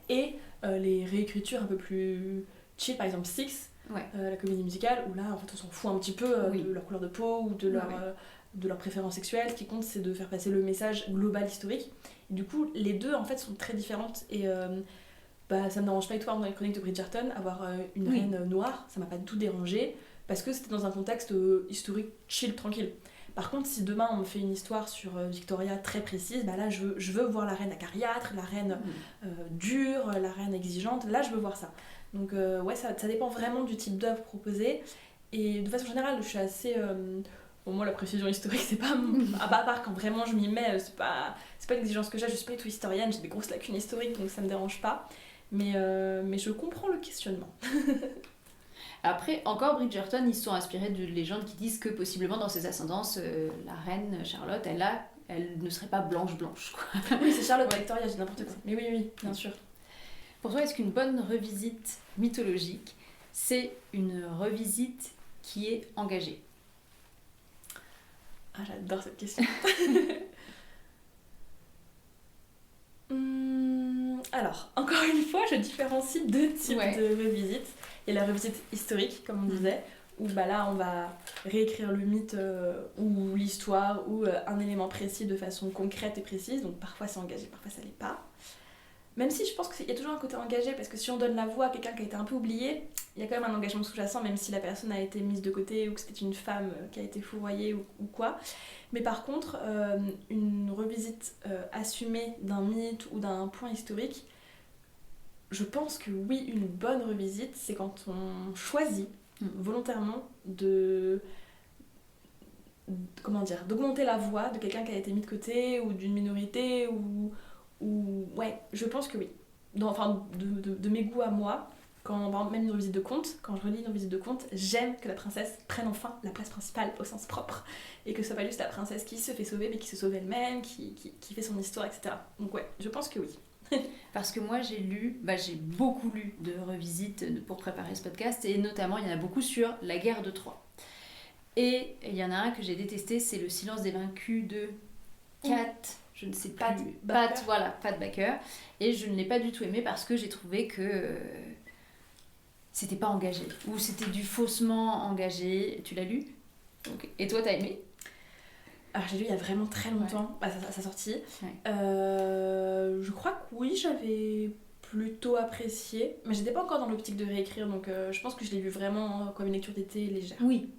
Et les réécritures un peu plus chill, par exemple Six, la comédie musicale, où là, en fait, on s'en fout un petit peu de leur couleur de peau ou de leur préférence sexuelle. Ce qui compte, c'est de faire passer le message global historique. Et du coup, les deux, en fait, sont très différentes. Et ça me dérange pas du tout dans les chroniques de Bridgerton, avoir une reine noire, ça m'a pas du tout dérangé, parce que c'était dans un contexte historique chill, tranquille. Par contre, si demain on me fait une histoire sur Victoria très précise, là je veux voir la reine acariâtre, la reine dure, la reine exigeante, là je veux voir ça. Donc ça dépend vraiment du type d'œuvre proposée. Et de façon générale, je suis assez... Pour moi, la précision historique, c'est pas... à part quand vraiment je m'y mets, c'est pas une exigence que j'ai, je suis pas du tout historienne, j'ai des grosses lacunes historiques, donc ça me dérange pas. Mais je comprends le questionnement. Après, encore Bridgerton, ils se sont inspirés de légendes qui disent que possiblement dans ses ascendances, la reine Charlotte, elle ne serait pas blanche quoi. Oui, c'est Charlotte Victoria, j'ai n'importe quoi. Mais oui, bien sûr. Pour toi, est-ce qu'une bonne revisite mythologique, c'est une revisite qui est engagée ? Ah, j'adore cette question. Alors, encore une fois, je différencie deux types de revisites. Il y a la revisite historique, comme on disait, où là, on va réécrire le mythe ou l'histoire ou un élément précis de façon concrète et précise. Donc parfois c'est engagé, parfois ça l'est pas. Même si je pense qu'il y a toujours un côté engagé, parce que si on donne la voix à quelqu'un qui a été un peu oublié, il y a quand même un engagement sous-jacent, même si la personne a été mise de côté ou que c'était une femme qui a été fourvoyée ou quoi. Mais par contre, une revisite assumée d'un mythe ou d'un point historique, je pense que oui, une bonne revisite, c'est quand on choisit volontairement d'augmenter la voix de quelqu'un qui a été mis de côté ou d'une minorité ou ouais, je pense que oui. Enfin, de mes goûts à moi, quand, par exemple, même une visite de conte, quand je relis une visite de conte, j'aime que la princesse prenne enfin la place principale au sens propre. Et que ce soit pas juste la princesse qui se fait sauver, mais qui se sauve elle-même, qui fait son histoire, etc. Donc ouais, je pense que oui. Parce que moi j'ai beaucoup lu de revisites pour préparer ce podcast, et notamment il y en a beaucoup sur la guerre de Troie. Et il y en a un que j'ai détesté, c'est Le silence des vaincus de Kat, je ne sais Pat plus, Baker. Pat Baker. Et je ne l'ai pas du tout aimé parce que j'ai trouvé que c'était pas engagé, ou c'était du faussement engagé. Tu l'as lu? Okay. Et toi t'as aimé? Alors j'ai lu il y a vraiment très longtemps, sa sortie. Ouais. Je crois que oui, j'avais plutôt apprécié, mais j'étais pas encore dans l'optique de réécrire, donc je pense que je l'ai lu vraiment comme une lecture d'été légère. Oui.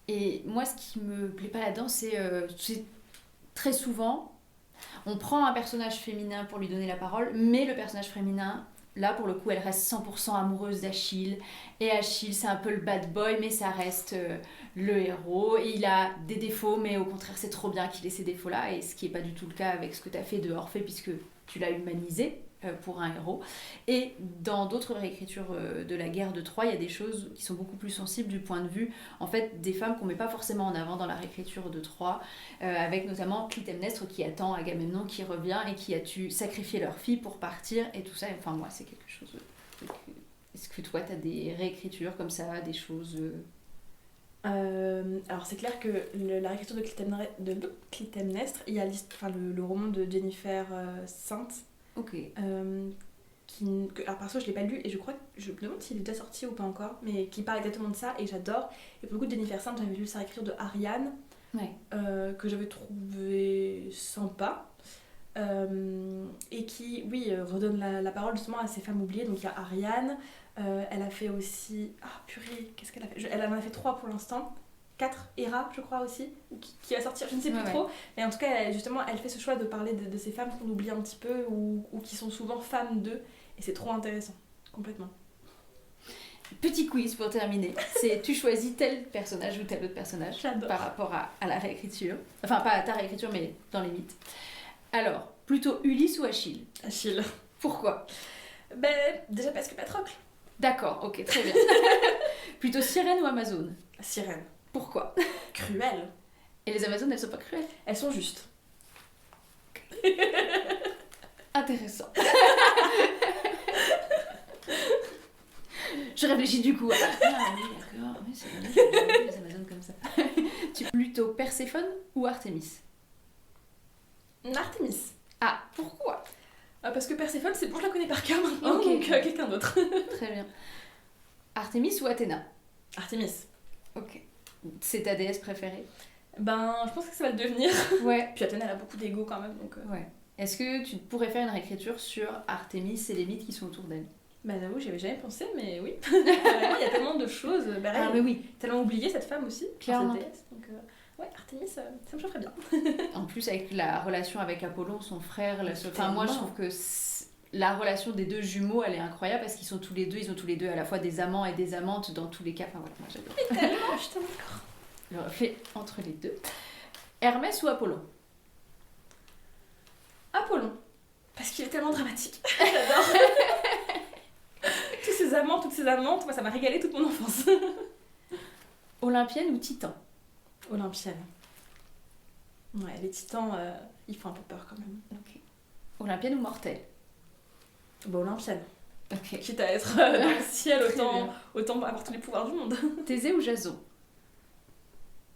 Et moi ce qui me plaît pas là-dedans, c'est très souvent, on prend un personnage féminin pour lui donner la parole, mais le personnage féminin, là pour le coup, elle reste 100% amoureuse d'Achille. Et Achille, c'est un peu le bad boy, mais ça reste le héros. Et il a des défauts, mais au contraire, c'est trop bien qu'il ait ces défauts-là. Et ce qui n'est pas du tout le cas avec ce que tu as fait de Orphée, puisque tu l'as humanisé pour un héros. Et dans d'autres réécritures de la guerre de Troie, il y a des choses qui sont beaucoup plus sensibles du point de vue en fait des femmes qu'on met pas forcément en avant dans la réécriture de Troie, avec notamment Clytemnestre qui attend Agamemnon qui revient et qui a dû sacrifier leur fille pour partir et tout ça. Enfin moi c'est quelque chose. Est-ce que toi t'as des réécritures comme ça, des choses Alors c'est clair que la réécriture de Clytemnestre, il y a le roman de Jennifer Saint. Ok. Alors perso je l'ai pas lu et je crois que je me demande s'il est déjà sorti ou pas encore, mais qui parle exactement de ça et j'adore. Et pour le coup de Jennifer Saint, j'avais lu sa réécriture de Ariane, Ouais. que j'avais trouvé sympa, et qui redonne la parole justement à ces femmes oubliées. Donc il y a Ariane, elle a fait aussi purée, qu'est-ce qu'elle a fait, elle en a fait 3 pour l'instant. 4, Hera je crois aussi, ou qui va sortir, je ne sais plus trop, mais en tout cas elle fait ce choix de parler de ces femmes qu'on oublie un petit peu ou qui sont souvent femmes d'eux, et c'est trop intéressant, complètement. Petit quiz pour terminer, c'est tu choisis tel personnage ou tel autre personnage. J'adore. Par rapport à la réécriture, enfin pas à ta réécriture mais dans les mythes. Alors, plutôt Ulysse ou Achille? Achille. Pourquoi? Déjà parce que Patrocle. D'accord, ok, très bien. Plutôt Sirène ou Amazone? Sirène. Pourquoi? Cruelle. Et les Amazones, elles sont pas cruelles? Elles sont justes. Intéressant. Je réfléchis du coup. Ah oui, d'accord. Oui, c'est vrai, j'ai jamais vu les Amazones comme ça. Tu es plutôt Perséphone ou Artémis? Artémis. Ah, pourquoi? Parce que Perséphone, c'est bon, je la connais par cœur maintenant, Ok. donc quelqu'un d'autre. Très bien. Artémis ou Athéna? Artémis. Ok. C'est ta déesse préférée? Je pense que ça va le devenir. Ouais. Puis Athéna, elle a beaucoup d'ego quand même, donc... Ouais. Est-ce que tu pourrais faire une réécriture sur Artémis et les mythes qui sont autour d'elle? J'avoue, j'y avais jamais pensé, mais oui. Vraiment, il y a tellement de choses. Ah mais oui. Tellement oublié cette femme aussi, Clairement. cette déesse. Donc, ouais, Artémis, ça me chaufferait bien. En plus avec la relation avec Apollon, son frère, enfin moi je Tellement. trouve que la relation des deux jumeaux elle est incroyable parce qu'ils ont tous les deux à la fois des amants et des amantes dans tous les cas. Enfin voilà, moi j'adore. Tellement, je suis tellement d'accord. Le reflet entre les deux. Hermès ou Apollon? Apollon. Parce qu'il est tellement dramatique. J'adore. Tous ces amants, toutes ces amantes, moi ça m'a régalé toute mon enfance. Olympienne ou Titan? Olympienne. Ouais, les titans, ils font un peu peur quand même. Ok. Olympienne ou mortelle? Olympienne. Ok. Quitte à être dans le ciel, Très bien. autant avoir tous les pouvoirs du monde. Thésée ou Jason?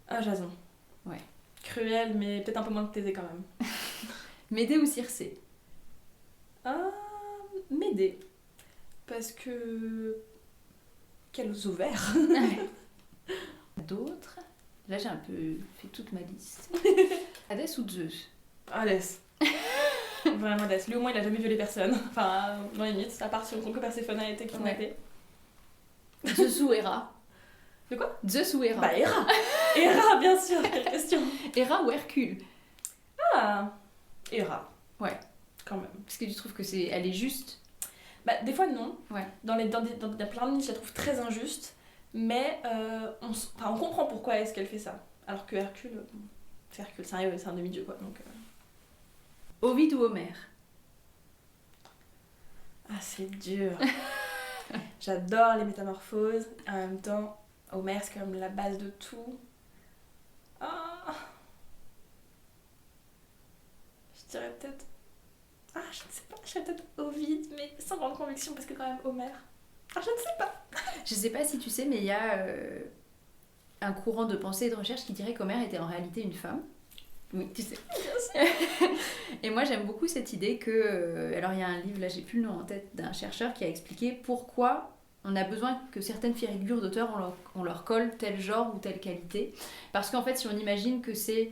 Ah, Jason. Ouais. Cruel, mais peut-être un peu moins de Thésée quand même. Médée ou Circé? Médée. Parce que... Quels ovaires. D'autres? Là j'ai un peu fait toute ma liste. Hadès ou Zeus? Hadès. Vraiment Hadès. Lui au moins il a jamais violé personne. Enfin, dans les mythes, à part si on compte que Perséphone a été kidnappée. Zeus ou Héra? De quoi? Zeus ou Héra? Héra. Héra, bien sûr, quelle question. Héra ou Hercule? Héra. Ouais. Quand même. Parce que tu trouves que elle est juste? Des fois non. Ouais. Dans plein de mythes, je la trouve très injuste. Mais on comprend pourquoi est-ce qu'elle fait ça. Alors que Hercule, c'est Hercule, c'est un demi-dieu quoi. Donc, Ovide ou Homère? c'est dur. J'adore les métamorphoses. En même temps, Homer, c'est quand même la base de tout. Ah, je dirais peut-être... Ah, je ne sais pas. Je dirais peut-être Ovide, mais sans grande conviction, parce que quand même Homer... Ah, je ne sais pas. Je sais pas si tu sais, mais il y a un courant de pensée et de recherche qui dirait qu'Homer était en réalité une femme. Oui, tu sais. Et moi, j'aime beaucoup cette idée que... alors, il y a un livre, là, j'ai plus le nom en tête, d'un chercheur qui a expliqué pourquoi on a besoin que certaines figures d'auteurs, on leur colle tel genre ou telle qualité. Parce qu'en fait, si on imagine que c'est...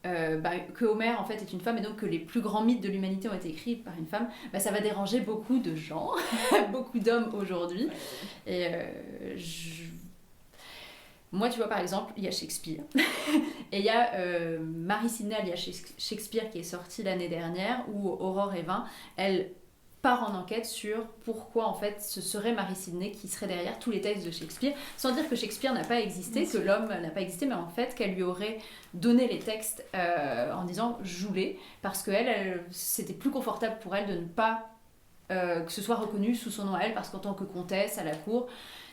que Homer en fait est une femme et donc que les plus grands mythes de l'humanité ont été écrits par une femme, ça va déranger beaucoup de gens, beaucoup d'hommes aujourd'hui. Et moi, tu vois, par exemple, il y a Shakespeare. Et il y a Mary Sidney alias Shakespeare qui est sortie l'année dernière, où Aurore Evin, elle part en enquête sur pourquoi en fait ce serait Mary Sidney qui serait derrière tous les textes de Shakespeare, sans dire que Shakespeare n'a pas existé, que l'homme n'a pas existé, mais en fait qu'elle lui aurait donné les textes en disant joue-les, parce que c'était plus confortable pour elle de ne pas que ce soit reconnu sous son nom à elle, parce qu'en tant que comtesse à la cour,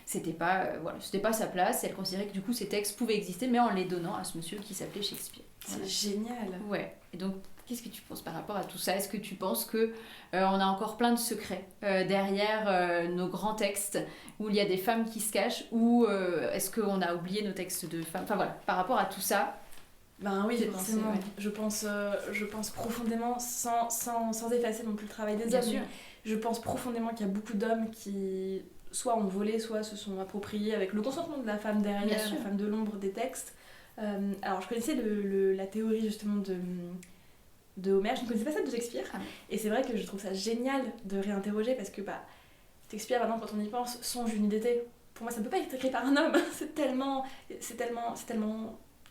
c'était pas sa place. Elle considérait que du coup ces textes pouvaient exister, mais en les donnant à ce monsieur qui s'appelait Shakespeare. C'est génial. Ouais. Et donc, qu'est-ce que tu penses par rapport à tout ça ? Est-ce que tu penses que on a encore plein de secrets derrière nos grands textes où il y a des femmes qui se cachent, ou est-ce qu'on a oublié nos textes de femmes ? Enfin voilà, par rapport à tout ça. Ben oui, forcément. Ouais. Je pense profondément, sans effacer non plus le travail des Bien hommes. Sûr. Je pense profondément qu'il y a beaucoup d'hommes qui soit ont volé, soit se sont appropriés avec le consentement de la femme derrière, la femme de l'ombre des textes. Alors je connaissais la théorie justement de Homer, je ne connaissais pas celle de Shakespeare. Et c'est vrai que je trouve ça génial de réinterroger, parce que Shakespeare, maintenant quand on y pense, Songe d'une nuit d'été, pour moi ça ne peut pas être écrit par un homme. c'est tellement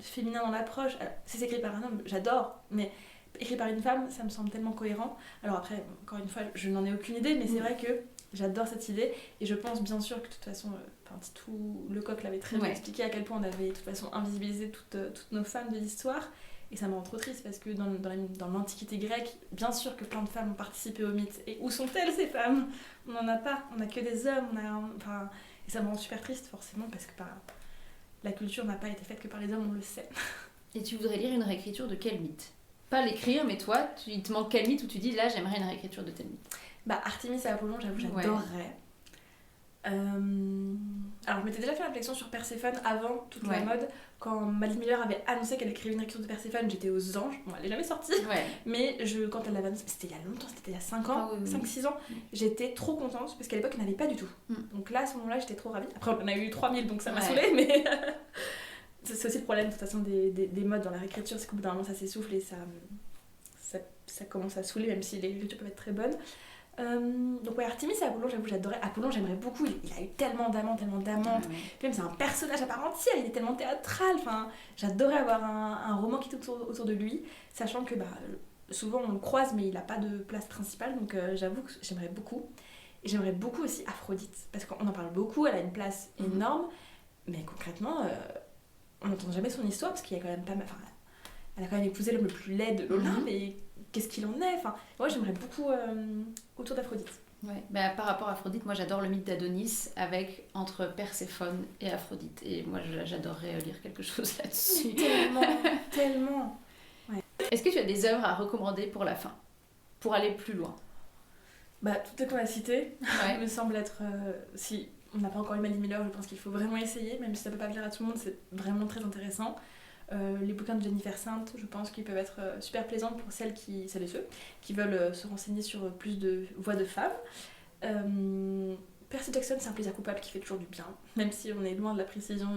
féminin dans l'approche. Alors, si c'est écrit par un homme, j'adore, mais écrit par une femme, ça me semble tellement cohérent. Alors après, encore une fois, je n'en ai aucune idée, mais c'est vrai que j'adore cette idée, et je pense bien sûr que de toute façon, Titou Lecoq l'avait très bien expliqué, à quel point on avait de toute façon invisibilisé toutes nos femmes de l'histoire, et ça me rend trop triste, parce que dans l'Antiquité grecque, bien sûr que plein de femmes ont participé au mythe, et où sont-elles ces femmes ? On n'en a pas, on n'a que des hommes, et ça me rend super triste forcément, parce que la culture n'a pas été faite que par les hommes, on le sait. Et tu voudrais lire une réécriture de quel mythe ? Pas l'écrire, mais toi, il te manque quel mythe où tu dis là j'aimerais une réécriture de tel mythe ? Artémis et Apollon, j'avoue, j'adorerais. Alors, je m'étais déjà fait une réflexion sur Perséphone avant toute la mode. Quand Madeline Miller avait annoncé qu'elle écrivait une réécriture de Perséphone, j'étais aux anges. Bon, elle est jamais sortie. Mais quand elle l'avait annoncé, c'était il y a longtemps, c'était il y a 5 ans, 5-6 ans, j'étais trop contente, parce qu'à l'époque, il n'y en avait pas du tout. Donc là, à ce moment-là, j'étais trop ravie. Après, on en a eu 3000, donc ça m'a saoulée, mais c'est aussi le problème de toute façon des modes dans la réécriture, c'est qu'au bout d'un moment, ça s'essouffle et ça commence à saouler, même si les réécritures peuvent être très bonnes. Donc Artémis et Apollon, j'avoue, j'adorais. Apollon, j'aimerais beaucoup, il a eu tellement d'amants. Puis même c'est un personnage à part entière, il est tellement théâtral, j'adorais avoir un roman qui tourne autour de lui, sachant que souvent on le croise, mais il n'a pas de place principale, donc j'avoue que j'aimerais beaucoup. Et j'aimerais beaucoup aussi Aphrodite, parce qu'on en parle beaucoup, elle a une place énorme, mais concrètement on n'entend jamais son histoire, parce qu'il y a quand même pas mal, elle a quand même épousé l'homme le plus laid de l'Olympe, et qu'est-ce qu'il en est, moi j'aimerais beaucoup autour d'Aphrodite. Par rapport à Aphrodite, moi j'adore le mythe d'Adonis entre Perséphone et Aphrodite, et moi j'adorerais lire quelque chose là-dessus. Tellement. Est-ce que tu as des œuvres à recommander pour la fin, pour aller plus loin ? Toutes les qu'on a citées me semble être... si on n'a pas encore eu Madeline Miller, je pense qu'il faut vraiment essayer, même si ça peut pas plaire à tout le monde, c'est vraiment très intéressant. Les bouquins de Jennifer Saint, je pense qu'ils peuvent être super plaisants pour celles et ceux qui veulent se renseigner sur plus de voix de femmes. Percy Jackson, c'est un plaisir coupable qui fait toujours du bien, même si on est loin de la précision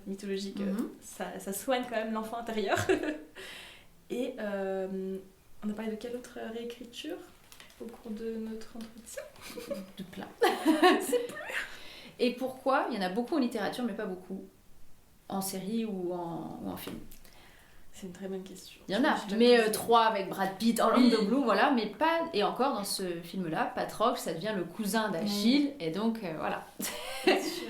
mythologique, ça soigne quand même l'enfant intérieur. Et on a parlé de quelle autre réécriture au cours de notre entretien ? De plein. C'est plus. Et pourquoi il y en a beaucoup en littérature, mais pas beaucoup en série ou en film ? C'est une très bonne question. Il y en a, mais 3 avec Brad Pitt, Orlando Bloom, voilà, mais pas... Et encore, dans ce film-là, Patrocle, ça devient le cousin d'Achille, et donc, voilà. Bien sûr.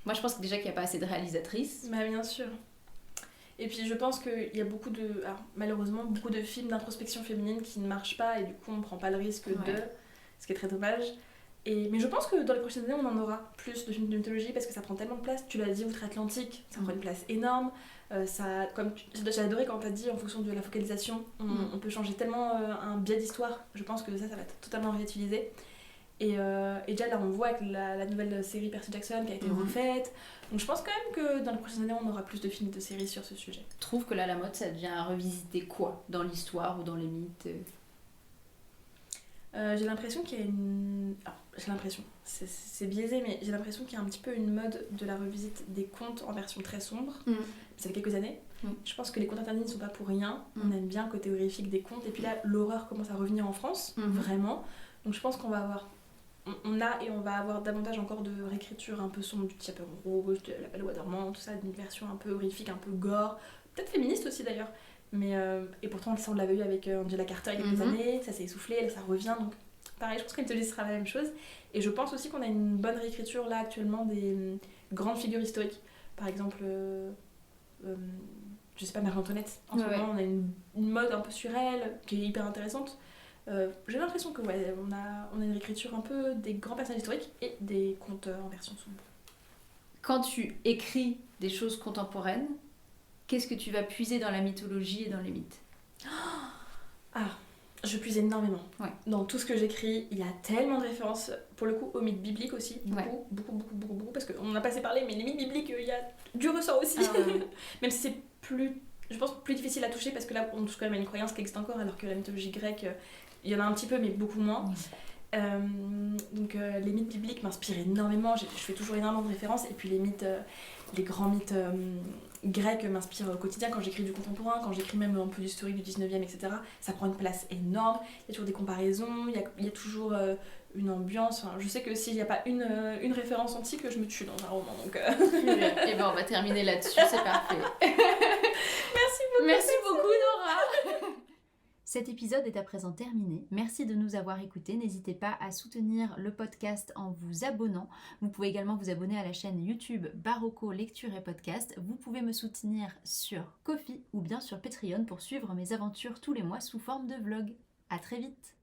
Moi, je pense déjà qu'il n'y a pas assez de réalisatrices. Bien sûr. Et puis je pense qu'il y a malheureusement beaucoup de films d'introspection féminine qui ne marchent pas et du coup on prend pas le risque de, ce qui est très dommage. Mais je pense que dans les prochaines années on en aura plus de films de mythologie parce que ça prend tellement de place. Tu l'as dit, Outre-Atlantique, ça prend une place énorme. J'ai adoré quand t'as dit en fonction de la focalisation, on peut changer tellement un biais d'histoire. Je pense que ça va être totalement réutilisé. Et déjà là on voit avec la nouvelle série Percy Jackson qui a été refaite. Donc je pense quand même que dans les prochaines années on aura plus de films et de séries sur ce sujet. Je trouve que là la mode ça devient à revisiter quoi dans l'histoire ou dans les mythes? J'ai l'impression qu'il y a une... Alors, j'ai l'impression, c'est biaisé, mais j'ai l'impression qu'il y a un petit peu une mode de la revisite des contes en version très sombre. Ça fait quelques années. Je pense que les contes interdits ne sont pas pour rien. On aime bien le côté horrifique des contes. Et puis là, l'horreur commence à revenir en France, vraiment. Donc je pense qu'on va avoir... On va avoir davantage encore de réécriture un peu sombre, du Diable Rouge, de La Belle au Bois dormant, tout ça, d'une version un peu horrifique, un peu gore, peut-être féministe aussi d'ailleurs. Mais, et pourtant, on l'avait eu avec Angela Carter il y a quelques années, ça s'est essoufflé, là ça revient, donc pareil, je pense qu'Anthologie sera la même chose. Et je pense aussi qu'on a une bonne réécriture là actuellement des grandes figures historiques. Par exemple, je sais pas, Marie-Antoinette. En ce moment, on a une mode un peu sur elle qui est hyper intéressante. J'ai l'impression que on a une réécriture un peu des grands personnages historiques et des contes en version sombre. Quand tu écris des choses contemporaines, qu'est-ce que tu vas puiser dans la mythologie et dans les mythes? Je puise énormément. Dans tout ce que j'écris, il y a tellement de références, pour le coup, aux mythes bibliques aussi. Beaucoup, parce qu'on en a pas assez parlé, mais les mythes bibliques, il y a du ressort aussi. Même si c'est je pense, plus difficile à toucher, parce que là, on touche quand même à une croyance qui existe encore, alors que la mythologie grecque, il y en a un petit peu, mais beaucoup moins. Donc les mythes bibliques m'inspirent énormément, je fais toujours énormément de références, et puis les grands mythes grecs m'inspirent au quotidien quand j'écris du contemporain, quand j'écris même un peu d'historique du 19e, etc. Ça prend une place énorme, il y a toujours des comparaisons, il y a toujours une ambiance. Enfin, je sais que s'il n'y a pas une référence antique, je me tue dans un roman. Donc, Et ben on va terminer là-dessus, c'est parfait. Merci beaucoup Nora. Cet épisode est à présent terminé. Merci de nous avoir écoutés. N'hésitez pas à soutenir le podcast en vous abonnant. Vous pouvez également vous abonner à la chaîne YouTube Barocco Lecture et Podcast. Vous pouvez me soutenir sur Ko-fi ou bien sur Patreon pour suivre mes aventures tous les mois sous forme de vlog. À très vite.